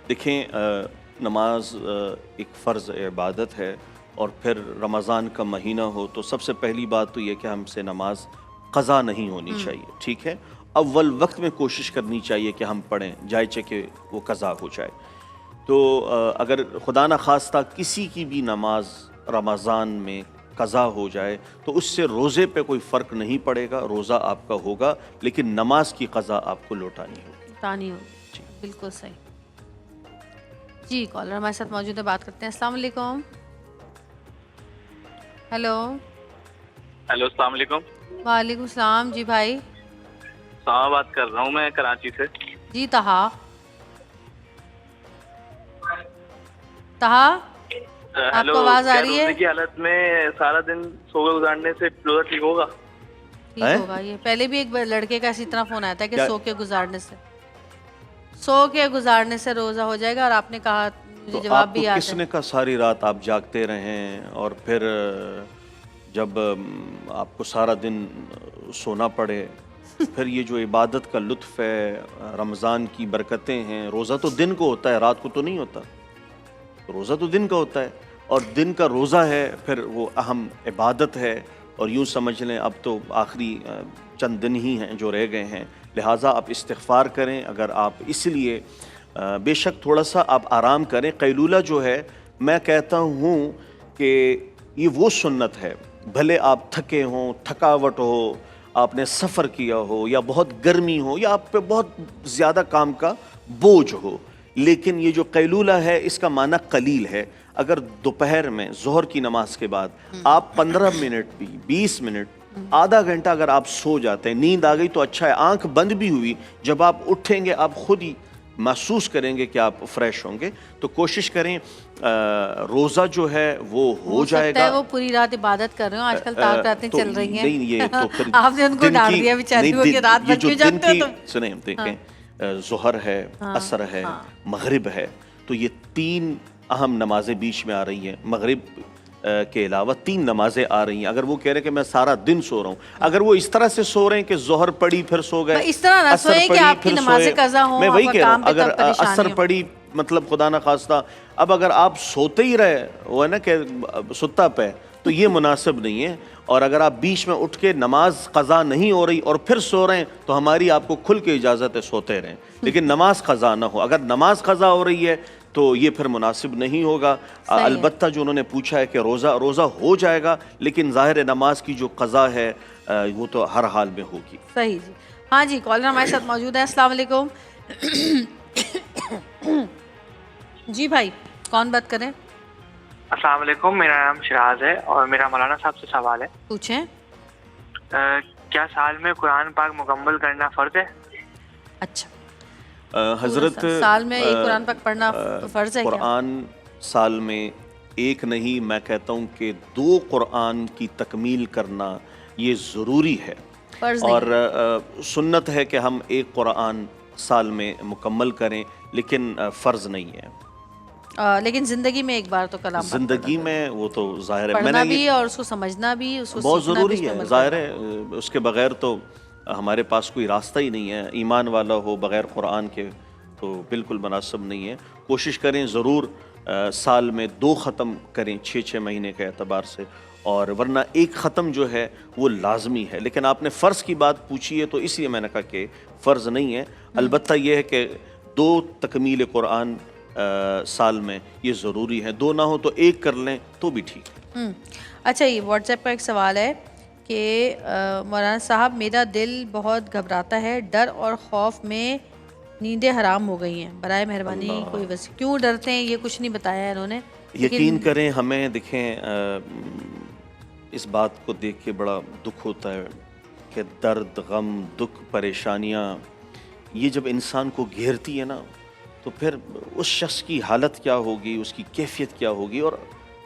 دیکھیں، نماز ایک فرض عبادت ہے، اور پھر رمضان کا مہینہ ہو تو سب سے پہلی بات تو یہ کہ ہم سے نماز قضا نہیں ہونی چاہیے. ٹھیک ہے، اول وقت میں کوشش کرنی چاہیے کہ ہم پڑھیں، جائے کہ وہ قضا ہو جائے. تو اگر خدا نخواستہ کسی کی بھی نماز رمضان میں قضا ہو جائے تو اس سے روزے پہ کوئی فرق نہیں پڑے گا، روزہ آپ کا ہوگا، لیکن نماز کی قضا آپ کو لوٹانی ہوگی. تانی ہوگی. بالکل صحیح. جی کالر ہمارے ساتھ موجود ہے، بات کرتے ہیں. السلام علیکم. ہیلو. ہیلو، السلام علیکم. وعلیکم السلام. جی بھائی. ساما بات کر رہا ہوں میں کراچی سے. جی تہا آپ کو آواز آ رہی ہے؟ روزے کی حالت میں سارا دن سو کے گزارنے سے روزہ ٹھیک ہوگا؟ ٹھیک ہوگا. یہ پہلے بھی ایک لڑکے کا اسی طرح فون آیا تھا کہ سو کے گزارنے سے روزہ ہو جائے گا، اور آپ نے کہا مجھے جواب بھی آپ کو آتا کس نے کہا ساری رات آپ جاگتے رہیں اور پھر جب آپ کو سارا دن سونا پڑے؟ پھر یہ جو عبادت کا لطف ہے، رمضان کی برکتیں ہیں، روزہ تو دن کو ہوتا ہے، رات کو تو نہیں ہوتا. روزہ تو دن کا ہوتا ہے، اور دن کا روزہ ہے، پھر وہ اہم عبادت ہے. اور یوں سمجھ لیں اب تو آخری چند دن ہی ہیں جو رہ گئے ہیں، لہٰذا آپ استغفار کریں. اگر آپ اس لیے بے شک تھوڑا سا آپ آرام کریں، قیلولہ جو ہے میں کہتا ہوں کہ یہ وہ سنت ہے، بھلے آپ تھکے ہوں، تھکاوٹ ہو، آپ نے سفر کیا ہو، یا بہت گرمی ہو، یا آپ پہ بہت زیادہ کام کا بوجھ ہو، لیکن یہ جو قیلولہ ہے اس کا معنی قلیل ہے۔ اگر دوپہر میں ظہر کی نماز کے بعد آپ 15 منٹ بھی، 20 منٹ، آدھا گھنٹہ اگر آپ سو جاتے ہیں، نیند آ گئی تو اچھا ہے، آنکھ بند بھی ہوئی، جب آپ اٹھیں گے آپ خود ہی محسوس کریں گے کہ آپ فریش ہوں گے۔ تو کوشش کریں روزہ جو ہے وہ ہو جائے سکتا ہے گا۔ وہ پوری رات عبادت کر رہے ہوں، آج کل تاک راتیں تو چل رہی ہیں۔ نہیں، یہ تو پھر آپ نے ان کو دن ڈانٹ کی- دیا بیچاری کو نہیں، کہ رات یہ بھر جو کیوں دن جاگتے ہو کی- تم؟ سنیں دیکھیں، ظہر ہے، عصر ہے، مغرب ہے، تو یہ 3 اہم نمازیں بیچ میں آ رہی ہیں۔ مغرب کے علاوہ 3 نمازیں آ رہی ہیں۔ اگر وہ کہہ رہے کہ میں سارا دن سو رہا ہوں، اگر وہ اس طرح سے سو رہے ہیں کہ ظہر پڑی پھر سو گئے، اس طرح نہ عصر سوئیں کہ پڑی آپ کی پھر نمازیں سوئے، قضا ہوں، میں وہی آپ کا کہہ رہا کام ہوں، پہ اگر تب پریشانی عصر ہو۔ پڑی مطلب خدا نہ خواستہ اب اگر آپ سوتے ہی رہے، وہ ہے نا کہ ستا پہ، تو یہ مناسب نہیں ہے۔ اور اگر آپ بیچ میں اٹھ کے نماز قضا نہیں ہو رہی اور پھر سو رہے ہیں تو ہماری آپ کو کھل کے اجازت ہے سوتے رہیں، لیکن نماز قضا نہ ہو۔ اگر نماز قضا ہو رہی ہے تو یہ پھر مناسب نہیں ہوگا۔ البتہ جو انہوں نے پوچھا ہے کہ روزہ ہو جائے گا، لیکن ظاہر نماز کی جو قضا ہے وہ تو ہر حال میں ہوگی۔ صحیح جی، ہاں جی، کالر ہمارے ساتھ موجود ہے۔ السلام علیکم۔ جی بھائی، کون بات کریں؟ السلام علیکم، میرا نام شراز ہے اور میرا مولانا صاحب سے سوال ہے۔ پوچھیں۔ کیا سال میں قرآن پاک مکمل کرنا فرض ہے؟ اچھا، حضرت سال میں ایک قرآن پاک پڑھنا فرض ہے کیا؟ قرآن سال میں ایک نہیں، میں کہتا ہوں کہ 2 قرآن کی تکمیل کرنا یہ ضروری ہے، فرض اور نہیں سنت ہے کہ ہم ایک قرآن سال میں مکمل کریں، لیکن فرض نہیں ہے۔ لیکن زندگی میں ایک بار تو کلام پاک زندگی میں وہ تو ظاہر ہے، میں پڑھنا نے بھی اور اس کو سمجھنا بھی، اس کو بہت سیکھنا بھی، ضروری اس پہ ہے، عمل ظاہر کرنا۔ ہے اس کے بغیر تو ہمارے پاس کوئی راستہ ہی نہیں ہے۔ ایمان والا ہو بغیر قرآن کے تو بالکل مناسب نہیں ہے۔ کوشش کریں ضرور سال میں 2 ختم کریں 6 مہینے کے اعتبار سے، اور ورنہ ایک ختم جو ہے وہ لازمی ہے۔ لیکن آپ نے فرض کی بات پوچھی ہے تو اس لیے میں نے کہا کہ فرض نہیں ہے، البتہ یہ ہے کہ 2 تکمیل قرآن سال میں یہ ضروری ہے، 2 نہ ہو تو 1 کر لیں تو بھی ٹھیک ہے۔ اچھا، یہ واٹس ایپ کا ایک سوال ہے کہ مولانا صاحب میرا دل بہت گھبراتا ہے، ڈر اور خوف میں نیندیں حرام ہو گئی ہیں، برائے مہربانی کوئی وجہ؟ کیوں ڈرتے ہیں یہ کچھ نہیں بتایا ہے انہوں نے۔ یقین کریں ہمیں دیکھیں اس بات کو دیکھ کے بڑا دکھ ہوتا ہے کہ درد، غم، دکھ، پریشانیاں یہ جب انسان کو گھیرتی ہے نا تو پھر اس شخص کی حالت کیا ہوگی، اس کی کیفیت کیا ہوگی۔ اور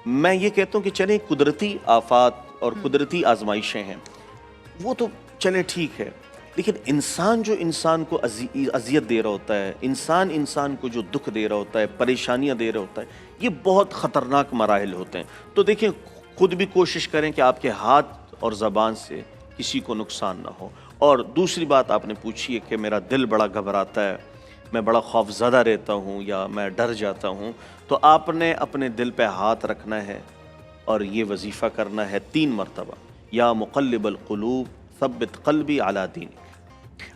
میں یہ کہتا ہوں کہ چلیں قدرتی آفات اور قدرتی آزمائشیں ہیں وہ تو چلیں ٹھیک ہے، لیکن انسان جو انسان کو اذیت دے رہا ہوتا ہے، انسان کو جو دکھ دے رہا ہوتا ہے، پریشانیاں دے رہا ہوتا ہے، یہ بہت خطرناک مراحل ہوتے ہیں۔ تو دیکھیں خود بھی کوشش کریں کہ آپ کے ہاتھ اور زبان سے کسی کو نقصان نہ ہو۔ اور دوسری بات آپ نے پوچھی ہے کہ میرا دل بڑا گھبراتا ہے، میں بڑا خوف زدہ رہتا ہوں یا میں ڈر جاتا ہوں، تو آپ نے اپنے دل پہ ہاتھ رکھنا ہے اور یہ وظیفہ کرنا ہے 3 مرتبہ، یا مقلب القلوب ثبت قلبی علی دینک۔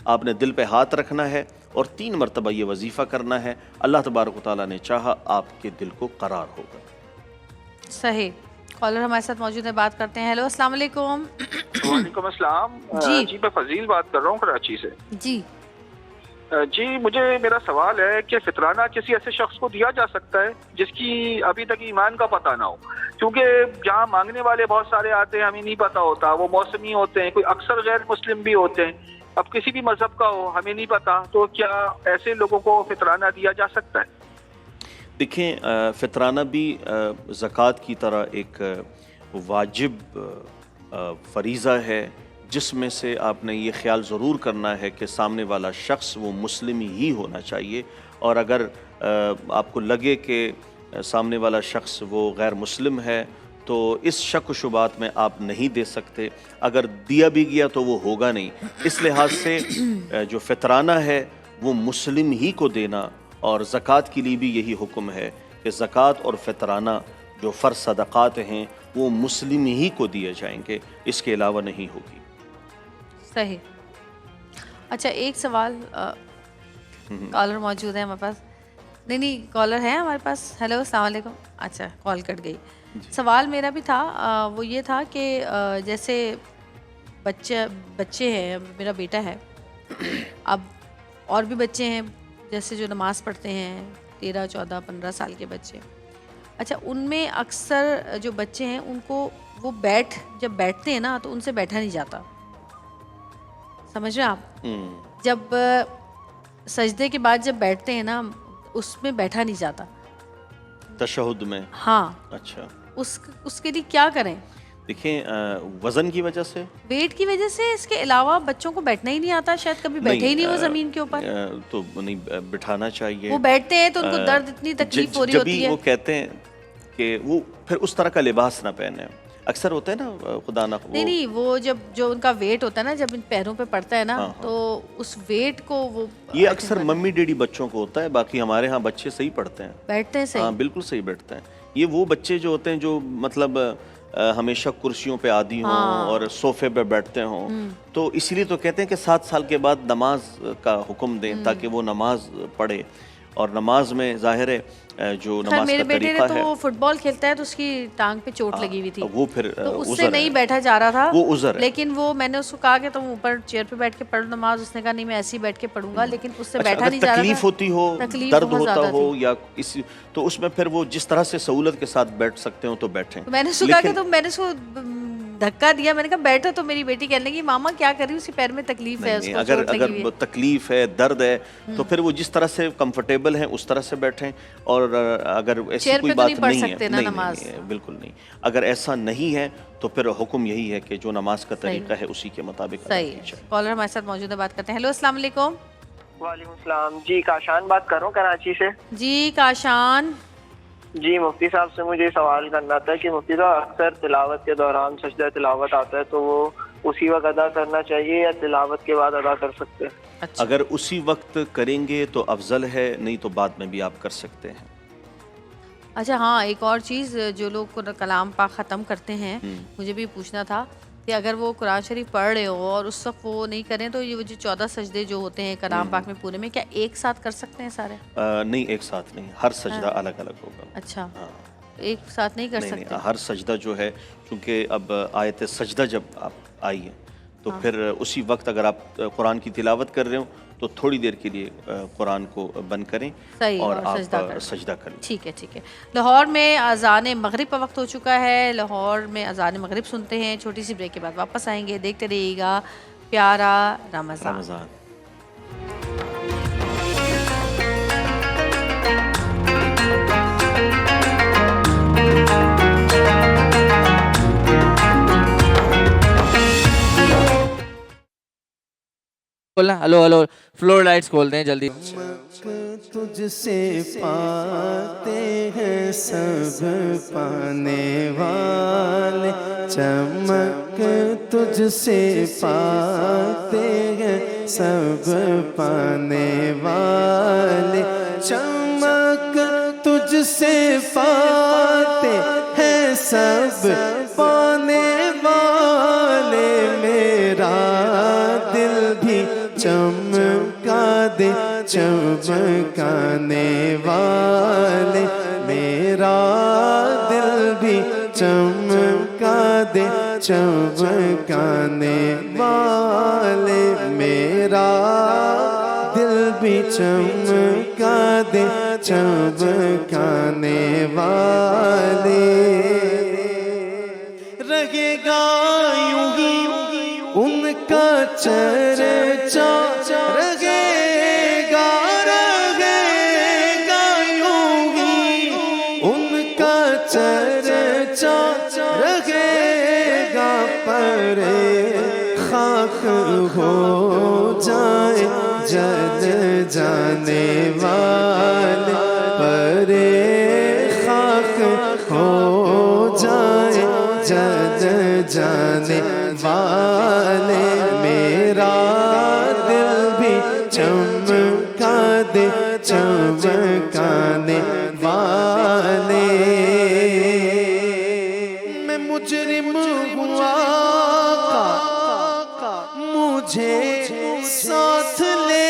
آپ نے دل پہ ہاتھ رکھنا ہے اور 3 مرتبہ یہ وظیفہ کرنا ہے، اللہ تبارک و تعالیٰ نے چاہا آپ کے دل کو قرار ہوگا۔ صحیح، کالر ہمارے ساتھ موجود ہے، بات کرتے ہیں۔ ہیلو، السلام علیکم۔ وعلیکم السلام۔ جی میں فضیل بات کر رہا ہوں کراچی سے۔ جی جی، مجھے میرا سوال ہے کہ فطرانہ کسی ایسے شخص کو دیا جا سکتا ہے جس کی ابھی تک ایمان کا پتہ نہ ہو؟ کیونکہ جہاں مانگنے والے بہت سارے آتے ہیں، ہمیں نہیں پتہ ہوتا، وہ موسمی ہوتے ہیں، کوئی اکثر غیر مسلم بھی ہوتے ہیں، اب کسی بھی مذہب کا ہو ہمیں نہیں پتہ، تو کیا ایسے لوگوں کو فطرانہ دیا جا سکتا ہے؟ دیکھیں فطرانہ بھی زکوٰۃ کی طرح ایک واجب فریضہ ہے، جس میں سے آپ نے یہ خیال ضرور کرنا ہے کہ سامنے والا شخص وہ مسلم ہی ہونا چاہیے، اور اگر آپ کو لگے کہ سامنے والا شخص وہ غیر مسلم ہے تو اس شک و شبہات میں آپ نہیں دے سکتے، اگر دیا بھی گیا تو وہ ہوگا نہیں۔ اس لحاظ سے جو فطرانہ ہے وہ مسلم ہی کو دینا، اور زکوٰۃ کے لیے بھی یہی حکم ہے کہ زکوٰۃ اور فطرانہ جو فرض صدقات ہیں وہ مسلم ہی کو دیے جائیں گے، اس کے علاوہ نہیں ہوگی۔ صحیح۔ اچھا، ایک سوال کالر موجود ہے ہمارے پاس۔ نہیں کالر ہے ہمارے پاس. ہیلو السلام علیکم. اچھا کال کٹ گئی. سوال میرا بھی تھا وہ یہ تھا کہ جیسے بچے ہیں, میرا بیٹا ہے, اب اور بھی بچے ہیں جیسے جو نماز پڑھتے ہیں 13, 14, 15 سال کے بچے. اچھا ان میں اکثر جو بچے ہیں ان کو وہ جب بیٹھتے ہیں نا تو ان سے بیٹھا نہیں جاتا, سمجھ رہے ہیں آپ؟ جب سجدے کے بعد جب بیٹھتے ہیں نا اس میں بیٹھا نہیں جاتا تشہد میں. ہاں. اچھا اس کے لیے کیا کریں؟ دیکھیں وزن کی وجہ سے, ویٹ کی وجہ سے, اس کے علاوہ بچوں کو بیٹھنا ہی نہیں آتا, شاید کبھی بیٹھے ہی نہیں وہ زمین کے اوپر. تو نہیں بٹھانا چاہیے. وہ بیٹھتے ہیں تو ان کو درد اتنی تکلیف ہو رہی ہوتی ہے. وہ کہتے ہیں کہ وہ پھر اس طرح کا لباس نہ پہنے. اکثر ہوتا ہے نا خدا نہ نہیں وہ جو ان کا ویٹ ہوتا ہے نا جب ان پیروں پہ پڑتا ہے نا تو اس ویٹ کو وہ یہ اکثر ممی ڈیڈی بچوں کو ہوتا ہے, باقی ہمارے ہاں بچے صحیح پڑھتے ہیں, بیٹھتے ہیں صحیح. ہاں بالکل صحیح بیٹھتے ہیں. یہ وہ بچے جو ہوتے ہیں جو مطلب ہمیشہ کرسیوں پہ عادی ہوں اور صوفے پہ بیٹھتے ہوں, تو اسی لیے تو کہتے ہیں کہ 7 سال کے بعد نماز کا حکم دیں تاکہ وہ نماز پڑھے. اور نماز میں ظاہر ہے جو نماز کا میرے بیٹے طریقہ نے ہے, تو فٹ بال کھیلتا ہے تو اس کی ٹانگ پہ چوٹ لگی ہوئی تھی, وہ پھر تو اس سے نہیں بیٹھا جا رہا تھا. وہ عذر ہے. لیکن وہ میں نے اس کو کہا کہ تم اوپر چیئر پہ بیٹھ کے پڑھ نماز, اس نے کہا نہیں میں ایسے ہی بیٹھ کے پڑھوں گا, لیکن اس سے بیٹھا نہیں جا رہا تھا. تکلیف ہوتی ہو, درد ہوتا ہو یا کسی, تو اس میں پھر وہ جس طرح سے سہولت کے ساتھ بیٹھ سکتے ہو تو بیٹھیں. میں نے اس کو کہا کہ میں نے اس کو دھکا دیا, میں نے کہا بیٹھو, تو میری بیٹی کہنے لگی ماما کیا کر رہی ہوں, اس کے پیر میں تکلیف ہے, اس کو چوٹ لگی ہوئی ہے. اگر تکلیف ہے, درد ہے, تو پھر وہ جس طرح سے کمفرٹیبل ہیں اس طرح سے بیٹھیں. اور اگر ایسی کوئی بات نہیں ہے, نہیں بالکل نہیں, اگر ایسا نہیں ہے تو پھر حکم یہی ہے کہ جو نماز کا طریقہ ہے اسی کے مطابق. صحیح. کالر ہمارے ساتھ موجود ہے, بات کرتے ہیں. ہیلو السلام علیکم. وعلیکم السلام. جی کاشان بات کر رہا ہوں کراچی سے. جی کاشان. جی مفتی صاحب سے مجھے سوال کرنا تھا کہ مفتی صاحب اکثر تلاوت کے دوران سجدہ تلاوت آتا ہے تو وہ اسی وقت ادا کرنا چاہیے یا تلاوت کے بعد ادا کر سکتے ہیں؟ اگر اسی وقت کریں گے تو افضل ہے, نہیں تو بعد میں بھی آپ کر سکتے ہیں. اچھا ہاں, ایک اور چیز, جو لوگ کلام پاک ختم کرتے ہیں, مجھے بھی پوچھنا تھا کہ اگر وہ قرآن شریف پڑھ رہے ہو اور اس وقت وہ نہیں کریں تو یہ جو 14 سجدے جو ہوتے ہیں کلام پاک میں پورے میں, کیا ایک ساتھ کر سکتے ہیں سارے؟ نہیں ایک ساتھ نہیں, ہر سجدہ الگ الگ ہوگا. اچھا ایک ساتھ نہیں کر سکتے؟ ہر سجدہ جو ہے, چونکہ اب آیت سجدہ جب آپ آئی ہے تو پھر اسی وقت اگر آپ قرآن کی تلاوت کر رہے ہو تو تھوڑی دیر کے لیے قرآن کو بند کریں اور آپ سجدہ کریں. ٹھیک ہے ٹھیک ہے. لاہور میں اذان مغرب کا وقت ہو چکا ہے, لاہور میں اذان مغرب سنتے ہیں, چھوٹی سی بریک کے بعد واپس آئیں گے. دیکھتے رہیے گا پیارا رمضان. ہلو ہلو فلور لائٹس کھولتے ہیں جلدی. تجھ سے پاتے ہیں سب پانے والے, چمک تجھ سے پاتے ہیں سب پانے والے, چمک تجھ سے پاتے ہیں سب پانے والے, میرا دل بھی چمکا دے چمکانے والے, میرا دل بھی چمکا دے چمکانے والے, میرا دل بھی چمکا دے چمکانے والے. رہے گا یوں ہی ان کا چرچا, رہے گا یوں ہی ان کا چرچا, رہے گا پر خاک ہو جائے جل جانے والے, پر خاک ہو جائے جل جانے والے, میرا دل بھی چمکا دے چمکانے والے. میں مجرم ہوا مجھے ساتھ لے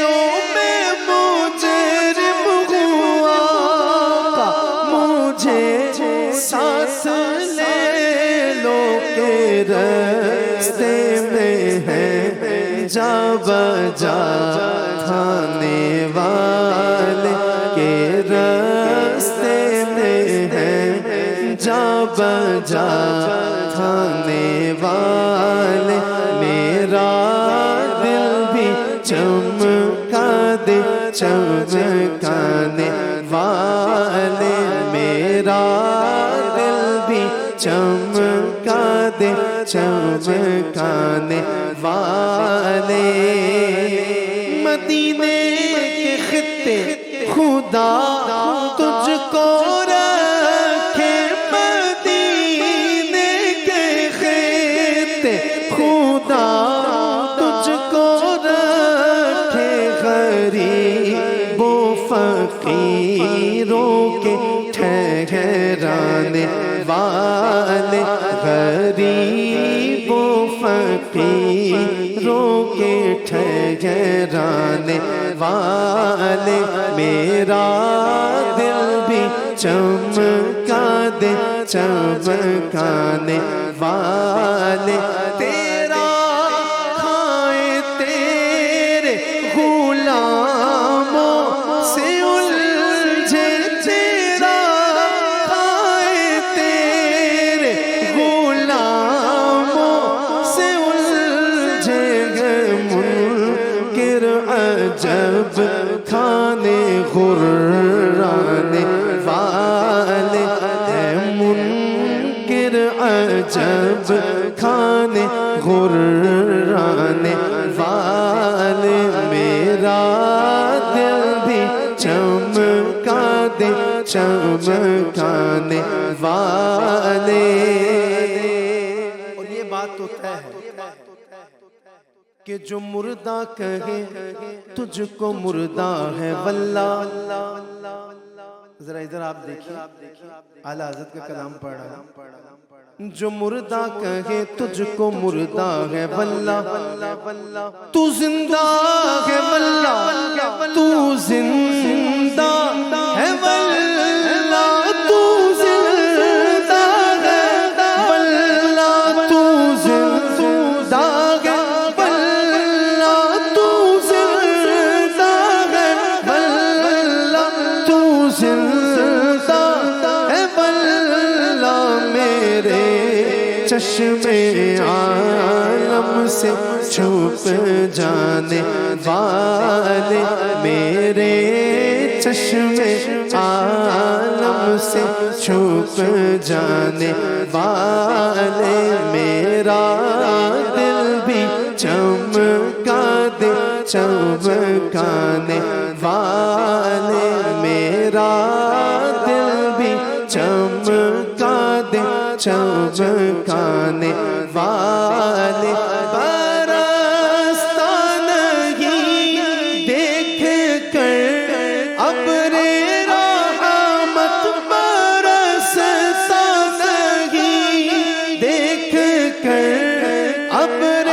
لو, میں مجرم رستے میں ہے جا بجا کھانے والے کے رستے میں ہے جا بجا کھانے والے میرا دل بھی چمکا دے چمکانے والے میرا دل بھی چمکا دے چمکانے والے مدینے کے خطے خدا تجھ کو رکھے مدینے کے خطے خدا تجھ کو رکھے غریب و فقیروں کے ٹھہرانے والے غریب و فقیروں کے ٹھہرانے والے میرا دل بھی چمکا دے چمکانے والے تیرا کھائے تیرے غلاموں سے الجھے تیرا کھائے تیرے غلاموں سے الجھے گئے منکر عجب کھانے غرانے والے اے منکر عجب کھانے غرانے والے میرا دل بھی چمکا دے چمکانے والے اور یہ بات تو طے ہے کہ جو مردہ کہے تجھ کو مردہ ہے واللہ ذرا ادھر آپ دیکھیں اعلیٰ حضرت کا کلام پڑھ رہا ہے جو مردہ کہے تجھ کو مردہ ہے واللہ تو زندہ ہے واللہ تو زندہ ہے واللہ تو زندہ ہے واللہ تو زندہ ہے واللہ تو زندہ ہے واللہ تو زندہ ہے واللہ میرے چشمے عالم سے چھپ جانے والے میرے چشمے عالم سے چھپ جانے والے میرا دل بھی چمکا دے چمکانے والے میرا دل بھی چمکا دے چمکانے والے برستا نہیں دیکھ کر ابر رحمت برستا نہیں دیکھ کر ابر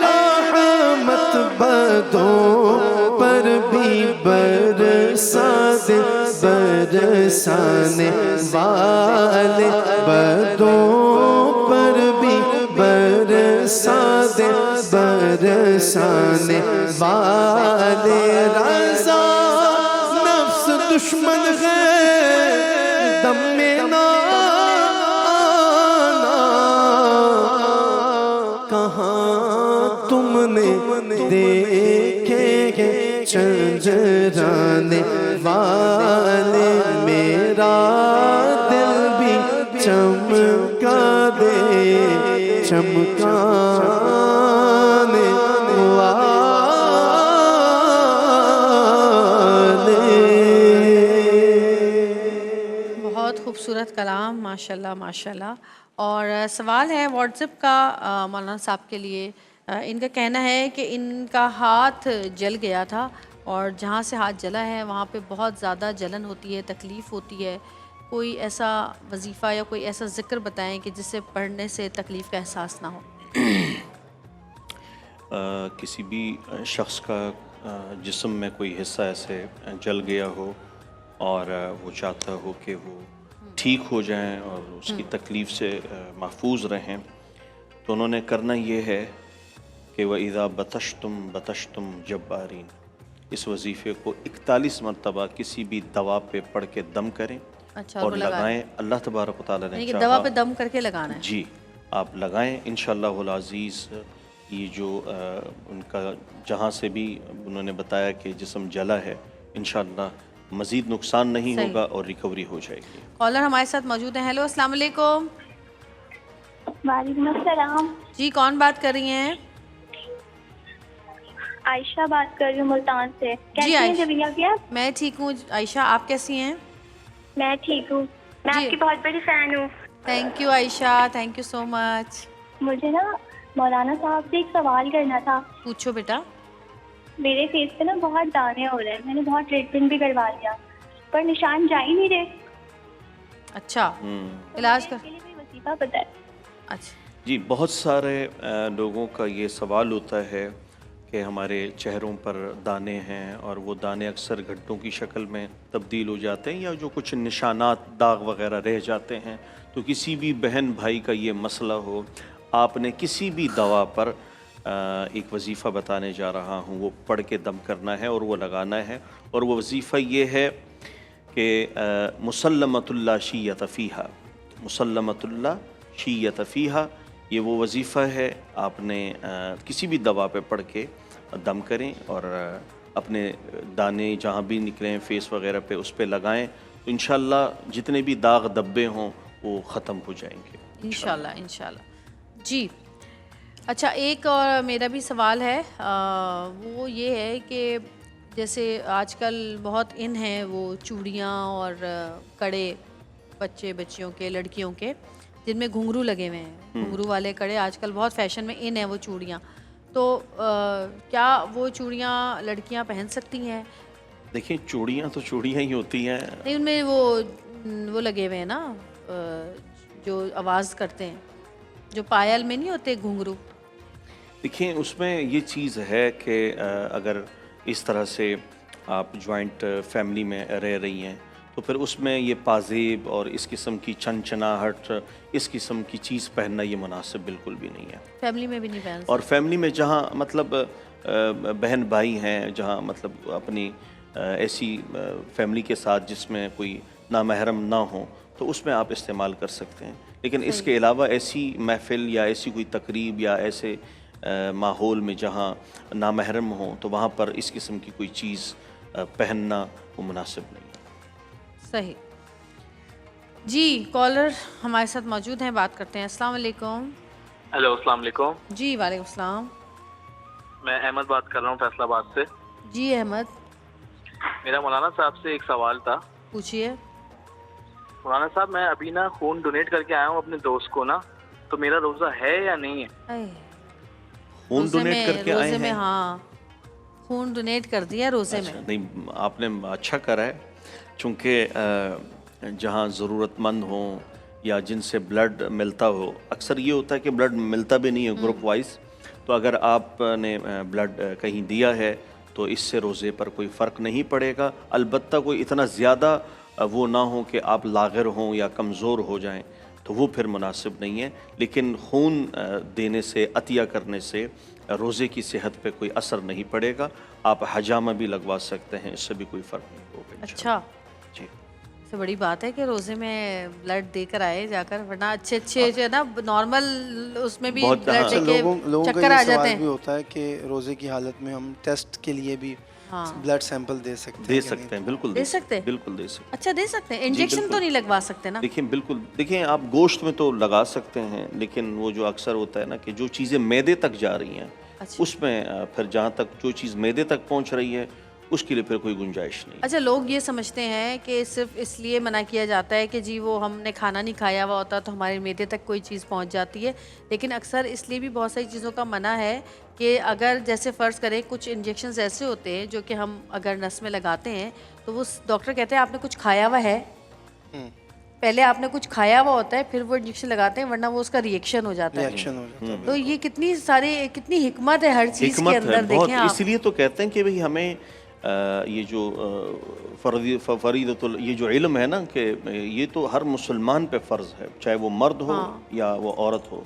رحمت بدوں پر بھی برسا دے برسانے والے بدوں پر بھی برسا دے برسانے والے رضا نفس دشمن ہے دم میں نہ آنا کہاں تم نے دیکھے گے چنجرانے والے میرا دل بھی چمکا دے چمکانے والے بہت خوبصورت کلام ماشاءاللہ ماشاءاللہ. اور سوال ہے واٹس ایپ کا مولانا صاحب کے لیے. ان کا کہنا ہے کہ ان کا ہاتھ جل گیا تھا اور جہاں سے ہاتھ جلا ہے وہاں پہ بہت زیادہ جلن ہوتی ہے تکلیف ہوتی ہے. کوئی ایسا وظیفہ یا کوئی ایسا ذکر بتائیں کہ جس سے پڑھنے سے تکلیف کا احساس نہ ہو. کسی بھی شخص کا جسم میں کوئی حصہ ایسے جل گیا ہو اور وہ چاہتا ہو کہ وہ ٹھیک ہو جائیں اور اس کی تکلیف سے محفوظ رہیں تو تو انہوں نے کرنا یہ ہے کہ وَإِذَا بَطَشْتُمْ بَطَشْتُمْ جَبَّارِينَ، اس وظیفے کو 41 مرتبہ کسی بھی دوا پہ پڑھ کے دم کریں اچھا، اور وہ لگائیں، لگائیں. اللہ تبارک و تعالیٰ نے یعنی کہ چاہا دوا پہ دم کر کے لگانا ہے. جی آپ لگائیں انشاءاللہ العزیز. یہ جو ان کا جہاں سے بھی انہوں نے بتایا کہ جسم جلا ہے، انشاءاللہ مزید نقصان نہیں صحیح. ہوگا اور ریکوری ہو جائے گی. کالر ہمارے ساتھ موجود ہیں. ہیلو، السلام علیکم. وعلیکم السلام. جی کون بات کر رہی ہیں؟ عائشہ بات کر رہی ہوں ملتان سے. کیسی ہیں عائشہ. جبیہ کی آپ؟ میں ٹھیک ہوں. عائشہ آپ کیسی ہیں؟ میں ٹھیک ہوں. میں جی. آپ کی بہت بڑی فین ہوں. Thank you Ayesha, thank you so much. مجھے نا مولانا صاحب سے ایک سوال کرنا تھا. پوچھو بیٹا. میرے فیس پہ نا بہت دانے ہو رہے ہیں. میں نے بہت ٹریٹمنٹ بھی کروا لیا پر نشان جا ہی نہیں رہے. اچھا علاج کر. اس کے لیے کوئی وظیفہ پتہ ہے؟ اچھا جی بہت سارے لوگوں کا یہ سوال ہوتا ہے کہ ہمارے چہروں پر دانے ہیں اور وہ دانے اکثر گھٹوں کی شکل میں تبدیل ہو جاتے ہیں یا جو کچھ نشانات داغ وغیرہ رہ جاتے ہیں. تو کسی بھی بہن بھائی کا یہ مسئلہ ہو، آپ نے کسی بھی دوا پر ایک وظیفہ بتانے جا رہا ہوں، وہ پڑھ کے دم کرنا ہے اور وہ لگانا ہے. اور وہ وظیفہ یہ ہے کہ مسلمۃ اللہ شیۃ فیہا، مسلمۃ اللہ شیۃ فیہا، یہ وہ وظیفہ ہے. آپ نے کسی بھی دوا پہ پڑھ کے دم کریں اور اپنے دانے جہاں بھی نکلیں فیس وغیرہ پہ اس پہ لگائیں تو انشاءاللہ جتنے بھی داغ دبے ہوں وہ ختم ہو جائیں گے انشاءاللہ انشاءاللہ. جی اچھا، ایک اور میرا بھی سوال ہے، وہ یہ ہے کہ جیسے آج کل بہت ان ہیں وہ چوڑیاں اور کڑے بچے بچیوں کے، لڑکیوں کے، جن میں گھنگرو لگے ہوئے ہیں. گھنگرو والے کڑے آج کل بہت فیشن میں ان ہیں وہ چوڑیاں. تو کیا وہ چوڑیاں لڑکیاں پہن سکتی ہیں؟ دیکھیں چوڑیاں تو چوڑیاں ہی ہوتی ہیں. نہیں، ان میں وہ لگے ہوئے ہیں نا جو آواز کرتے ہیں، جو پائل میں نہیں ہوتے گھنگرو. دیکھیں اس میں یہ چیز ہے کہ اگر اس طرح سے آپ جوائنٹ فیملی میں رہ رہی ہیں تو پھر اس میں یہ پازیب اور اس قسم کی چنچناہٹ، اس قسم کی چیز پہننا یہ مناسب بالکل بھی نہیں ہے. فیملی میں بھی نہیں پہن سکتے. اور فیملی میں جہاں مطلب بہن بھائی ہیں، جہاں مطلب اپنی ایسی فیملی کے ساتھ جس میں کوئی نامحرم نہ ہو تو اس میں آپ استعمال کر سکتے ہیں. لیکن اس کے علاوہ ایسی محفل یا ایسی کوئی تقریب یا ایسے ماحول میں جہاں نامحرم ہوں تو وہاں پر اس قسم کی کوئی چیز پہننا وہ مناسب نہیں ہے. صحیح. جی کالر ہمارے ساتھ موجود ہیں، بات کرتے ہیں. السلام علیکم. ہیلو السلام علیکم. جی وعلیکم السلام. میں احمد بات کر رہا ہوں فیصل آباد سے. جی احمد. میرا مولانا صاحب سے ایک سوال تھا. پوچھیے. مولانا صاحب میں ابھی نا خون ڈونیٹ کر کے آیا ہوں اپنے دوست کو نا، تو میرا روزہ ہے یا نہیں ہے؟ خون ڈونیٹ کر کے آئے روزے میں ہیں؟ ہاں خون ڈونیٹ کر دیا روزے میں. نہیں آپ نے اچھا کرا ہے، چونکہ جہاں ضرورت مند ہوں یا جن سے بلڈ ملتا ہو، اکثر یہ ہوتا ہے کہ بلڈ ملتا بھی نہیں ہے گروپ وائز، تو اگر آپ نے بلڈ کہیں دیا ہے تو اس سے روزے پر کوئی فرق نہیں پڑے گا. البتہ کوئی اتنا زیادہ وہ نہ ہو کہ آپ لاغر ہوں یا کمزور ہو جائیں تو وہ پھر مناسب نہیں ہے. لیکن خون دینے سے، عطیہ کرنے سے روزے کی صحت پہ کوئی اثر نہیں پڑے گا. آپ حجامہ بھی لگوا سکتے ہیں، اس سے بھی کوئی فرق نہیں ہوگا. اچھا جی تو بڑی بات ہے کہ روزے میں بلڈ دے کر آئے جا کر، ورنہ اچھے جو ہے نا نارمل اس میں بھی بلڈ لے کے چکر آ جاتے ہیں. بھی ہوتا ہے کہ روزے کی حالت میں ہم ٹیسٹ کے لیے بھی بلڈ سیمپل دے سکتے ہیں. دے سکتے ہیں، بالکل دے سکتے ہیں. بالکل دے سکتے ہیں. اچھا دے سکتے ہیں. انجیکشن تو نہیں لگوا سکتے نا؟ دیکھیں بالکل، دیکھیں آپ گوشت میں تو لگا سکتے ہیں، لیکن وہ جو اکثر ہوتا ہے نا کہ جو چیزیں معدے تک جا رہی ہیں اس میں پھر جہاں تک جو چیز معدے تک پہنچ رہی ہے اس کے لیے پھر کوئی گنجائش نہیں. اچھا لوگ یہ سمجھتے ہیں کہ صرف اس لیے منع کیا جاتا ہے کہ جی وہ ہم نے کھانا نہیں کھایا ہوا ہوتا تو ہمارے معدے تک کوئی چیز پہنچ جاتی ہے، لیکن اکثر اس لیے بھی بہت ساری چیزوں کا منع ہے کہ اگر جیسے فرض کریں کچھ انجیکشنز ایسے ہوتے ہیں جو کہ ہم اگر نس میں لگاتے ہیں تو وہ ڈاکٹر کہتے ہیں آپ نے کچھ کھایا ہوا ہے، پہلے آپ نے کچھ کھایا ہوا ہوتا ہے پھر وہ انجیکشن لگاتے ہیں، ورنہ وہ اس کا ریئیکشن ہو جاتا ہے. تو یہ کتنی حکمت ہے ہر چیز کے اندر. دیکھیں آپ، اس لیے تو کہتے ہیں کہ بھئی ہمیں یہ جو فریضۃ یہ جو علم ہے نا کہ یہ تو ہر مسلمان پہ فرض ہے، چاہے وہ مرد ہو یا وہ عورت ہو.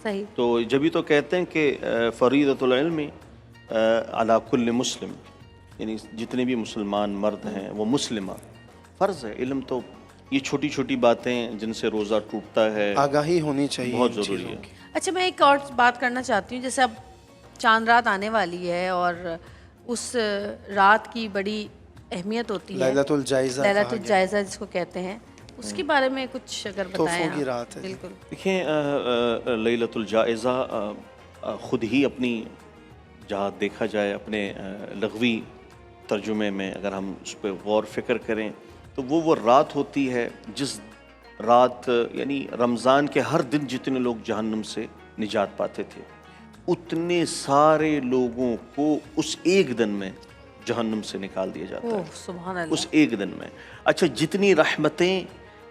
صحیح. تو جبھی تو کہتے ہیں کہ فریضۃ العلم علی کل مسلم، یعنی جتنے بھی مسلمان مرد ہیں وہ مسلمہ، فرض ہے علم. تو یہ چھوٹی چھوٹی باتیں جن سے روزہ ٹوٹتا ہے، آگاہی ہونی چاہیے، بہت ضروری ہے. اچھا میں ایک اور بات کرنا چاہتی ہوں، جیسے اب چاند رات آنے والی ہے اور اس رات کی بڑی اہمیت ہوتی ہے، لیلۃ الجائزہ، لیلۃ الجائزہ جس کو کہتے ہیں، اس کے بارے میں کچھ اگر بتائیں. تحفوں کی رات ہے. بالکل. دیکھیں لیلۃ الجائزہ خود ہی اپنی، جہاں دیکھا جائے اپنے لغوی ترجمے میں اگر ہم اس پہ غور فکر کریں تو وہ رات ہوتی ہے جس رات، یعنی رمضان کے ہر دن جتنے لوگ جہنم سے نجات پاتے تھے اتنے سارے لوگوں کو اس ایک دن میں جہنم سے نکال دیا جاتا ہے. سبحان اللہ. اس ایک دن میں. اچھا جتنی رحمتیں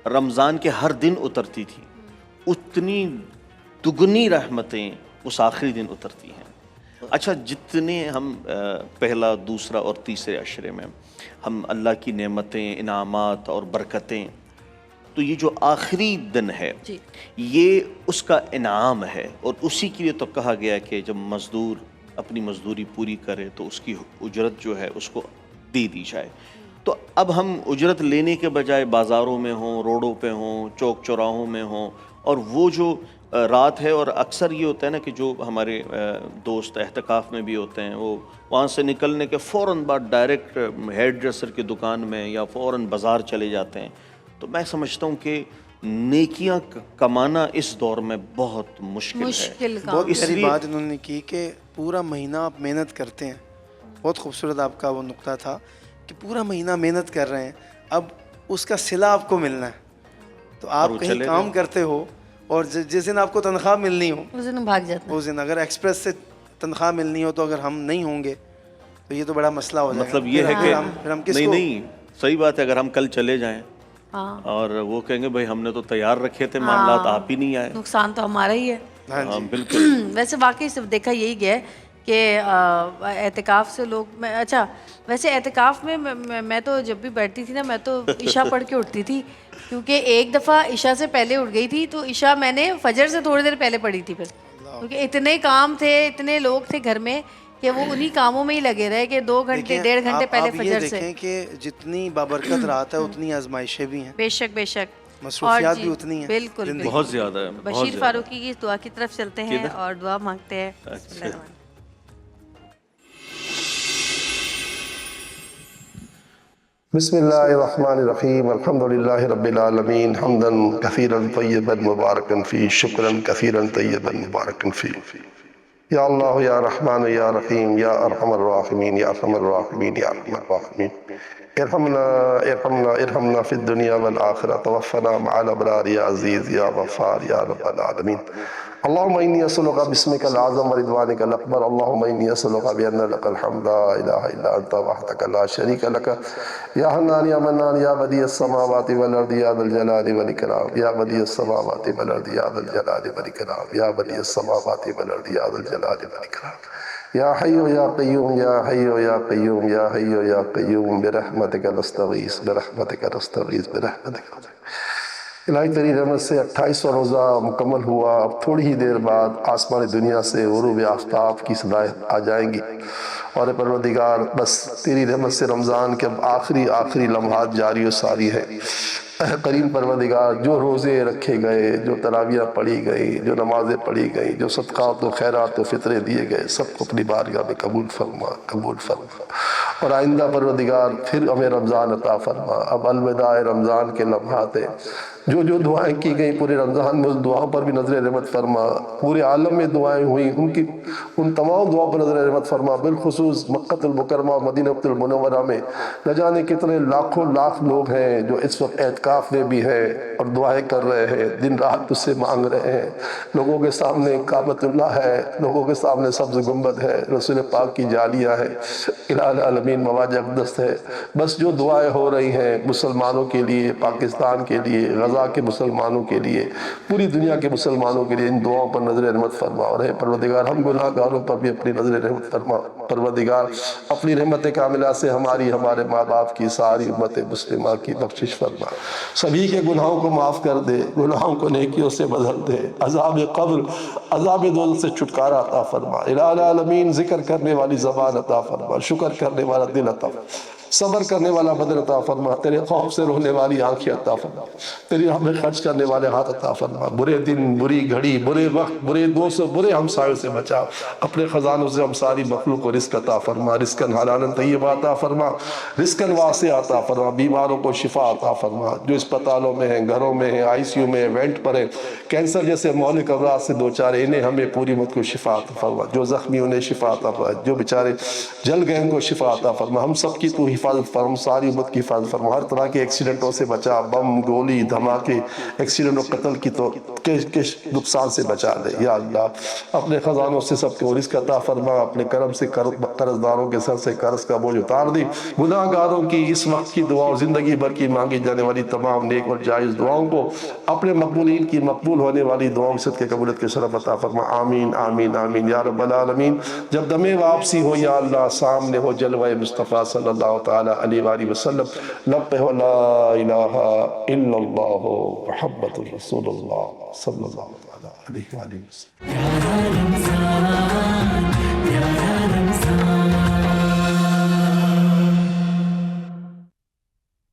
رمضان کے ہر دن اترتی تھیں اتنی دگنی رحمتیں اس آخری دن اترتی ہیں. اچھا جتنے ہم پہلا، دوسرا اور تیسرے عشرے میں ہم اللہ کی نعمتیں، انعامات اور برکتیں، تو یہ جو آخری دن ہے یہ اس کا انعام ہے، اور اسی کے لیے تو کہا گیا کہ جب مزدور اپنی مزدوری پوری کرے تو اس کی اجرت جو ہے اس کو دے دی جائے. تو اب ہم اجرت لینے کے بجائے بازاروں میں ہوں، روڈوں پہ ہوں، چوک چوراہوں میں ہوں، اور وہ جو رات ہے، اور اکثر یہ ہوتا ہے نا کہ جو ہمارے دوست اعتکاف میں بھی ہوتے ہیں وہ وہاں سے نکلنے کے فوراً بعد ڈائریکٹ ہیئر ڈریسر کی دکان میں یا فوراً بازار چلے جاتے ہیں. تو میں سمجھتا ہوں کہ نیکیاں کمانا اس دور میں بہت مشکل ہے. بہت پیاری بات انہوں نے کی کہ پورا مہینہ آپ محنت کرتے ہیں. بہت خوبصورت آپ کا وہ نقطہ تھا کہ پورا مہینہ محنت کر رہے ہیں، اب اس کا صلہ آپ کو ملنا ہے. تو آپ کہیں کام کرتے ہو اور جس دن آپ کو تنخواہ ملنی ہو اس دن بھاگ جاتا ہے. اس دن اگر ایکسپریس سے تنخواہ ملنی ہو تو اگر ہم نہیں ہوں گے تو یہ تو بڑا مسئلہ ہو جائے گا. مطلب یہ ہے کہ ہم کس نہیں صحیح بات ہے. اگر ہم کل چلے جائیں اور وہ کہیں گے بھائی ہم نے تو تیار رکھے تھے، معاملات آپ ہی نہیں آئے، نقصان تو ہمارا ہی ہے. ہاں بالکل. ویسے واقعی صرف دیکھا یہی گیا ہے کہ اعتکاف سے لوگ، اچھا ویسے اعتکاف میں میں تو جب بھی بیٹھتی تھی نا میں تو عشاء پڑھ کے اٹھتی تھی، کیونکہ ایک دفعہ عشاء سے پہلے اٹھ گئی تھی تو عشاء میں نے فجر سے تھوڑی دیر پہلے پڑھی تھی پھر، کیونکہ اتنے کام تھے، اتنے لوگ تھے گھر میں کہ وہ انہی کاموں میں ہی لگے رہے کہ 2 گھنٹے 1.5 گھنٹے پہلے فجر سے. آپ یہ دیکھیں کہ جتنی بابرکت رات ہے اتنی آزمائشیں بھی ہیں. بے شک بے شک، مصروفیات بھی اتنی ہیں. بالکل بہت زیادہ ہے. بشیر فاروقی کی دعا کی طرف چلتے ہیں اور دعا مانگتے ہیں. بسم اللہ الرحمن الرحیم. الحمدللہ رب العالمین، حمدا کثیرا طیبا مبارکا فی، شکرا کثیرا طیبا مبارکا فی. یا اللہ یا رحمان یا رحیم یا ارحم الراحمین یا ارحم الراحمین یا ارحم الراحمین، ارحمنا ارحمنا ارحمنا فی الدنیا والآخرہ، توفنا مع الابرار یا عزیز یا غفار یا رب العالمین. اللہم انی اسألک باسمک العظم ورضوانک الاکبر، اللہم انی اسألک بان لک الحمد لا الہ الا انت وحدک لا شریک لک، یا حنان یا منان یا بدیع السماوات والارض یا ذا الجلال والاکرام، یا بدیع السماوات والارض یا ذا الجلال والاکرام، یا بدیع السماوات والارض یا ذا الجلال والاکرام، یا حی یا قیوم یا حی یا قیوم یا حی یا قیوم، برحمتک نستغیث برحمتک نستغیث برحمتک. الہی تیری رحمت سے 28واں روزہ مکمل ہوا. اب تھوڑی ہی دیر بعد آسمانی دنیا سے غروب آفتاب کی صدائیں آ جائیں گی، اور پروردگار بس تیری رحمت سے رمضان کے اب آخری لمحات جاری و ساری ہے. کریم پروردگار، جو روزے رکھے گئے، جو تراویح پڑھی گئی، جو نمازیں پڑھی گئی، جو صدقات و خیرات و فطرے دیے گئے، سب کو اپنی بارگاہ میں قبول فرما، قبول فرما. اور آئندہ پروردگار پھر ہمیں رمضان عطا فرما. اب الوداع رمضان کے لمحات ہیں، جو دعائیں کی گئی پورے رمضان میں اس دعاؤں پر بھی نظر رحمت فرما. پورے عالم میں دعائیں ہوئیں، ان تمام دعاؤں پر نظر رحمت فرما. بالخصوص مکہ المکرمہ مدینہ المنورہ میں نہ جانے کتنے لاکھوں لاکھ لوگ ہیں جو اس وقت اعتکاف میں بھی ہیں اور دعائیں کر رہے ہیں، دن رات تجھ سے مانگ رہے ہیں. لوگوں کے سامنے کعبۃ اللہ ہے، لوگوں کے سامنے سبز گنبد ہے، رسول پاک کی جالیہ ہے، الہ العالمین مواج اقدس ہے. بس جو دعائیں ہو رہی ہیں مسلمانوں کے لیے، پاکستان کے لیے، غزہ غزہ کے مسلمانوں کے لیے، پوری دنیا کے مسلمانوں کے لیے ان دعاؤں پر نظر رحمت فرما، اور اے پروردگار ہم گناہ گاروں پر بھی اپنی نظر رحمت فرما۔ پروردگار اپنی رحمت کاملہ سے ہماری، ہمارے ماں باپ کی، ساری امت مسلمہ کی بخشش فرما، سبھی کے گناہوں کو معاف کر دے، گناہوں کو نیکیوں سے بدل دے، عذاب قبر، عذاب دوزخ سے چھٹکارا عطا فرما۔ الہ العالمین ذکر کرنے والی زبان عطا فرما، شکر کرنے والا دل عطا فرما، صبر کرنے والا بدن عطا فرما، تیرے خوف سے رونے والی آنکھیں عطا فرما، تیری راہ میں خرچ کرنے والے ہاتھ عطا فرما، برے دن، بری گھڑی، برے وقت، برے دوست، برے ہمسایوں سے بچا، اپنے خزانوں سے ہم ساری مخلوق کو رزق عطا فرما، رزقاً حلالاً طیبا عطا فرما، رزقاً واسع عطا فرما، بیماروں کو شفا عطا فرما، جو اسپتالوں میں ہیں، گھروں میں ہیں، آئی سی یو میں، وینٹ پر ہیں، کینسر جیسے مہلک امراض سے دوچار ہیں، انہیں ہمیں پوری امت کو شفا عطا فرما، جو زخمی انہیں شفا عطا فرما، جو بیچارے جل گئے ان کو شفا عطا فرما، ہم سب کی تو حفاظت فرما، ساری امت کی حفاظت فرما، ہر طرح کے ایکسیڈنٹوں سے بچا، بم، گولی، دھماکے، ایکسیڈنٹ و قتل کی تو نقصان سے بچا دے یا اللہ، اپنے خزانوں سے سب کو رزق عطا فرما، اپنے کرم سے قرض داروں کے سر سے قرض کا بوجھ اتار دی، گناہ گاروں کی اس وقت کی دعاؤں، زندگی بھر کی مانگی جانے والی تمام نیک اور جائز دعاؤں کو اپنے مقبولین کی مقبول ہونے والی دعاؤں سے کے قبولیت کے شرف عطا فرما، آمین آمین آمین یا رب العالمین۔ جب دم واپسی ہو یا اللہ، سامنے ہو جلوہ مصطفیٰ صلی اللہ تعالیٰ علیہ وآلہ وسلم، لب پہ ہو لا الہ الا اللہ محمد الرسول اللہ صلی اللہ علیہ وآلہ وسلم۔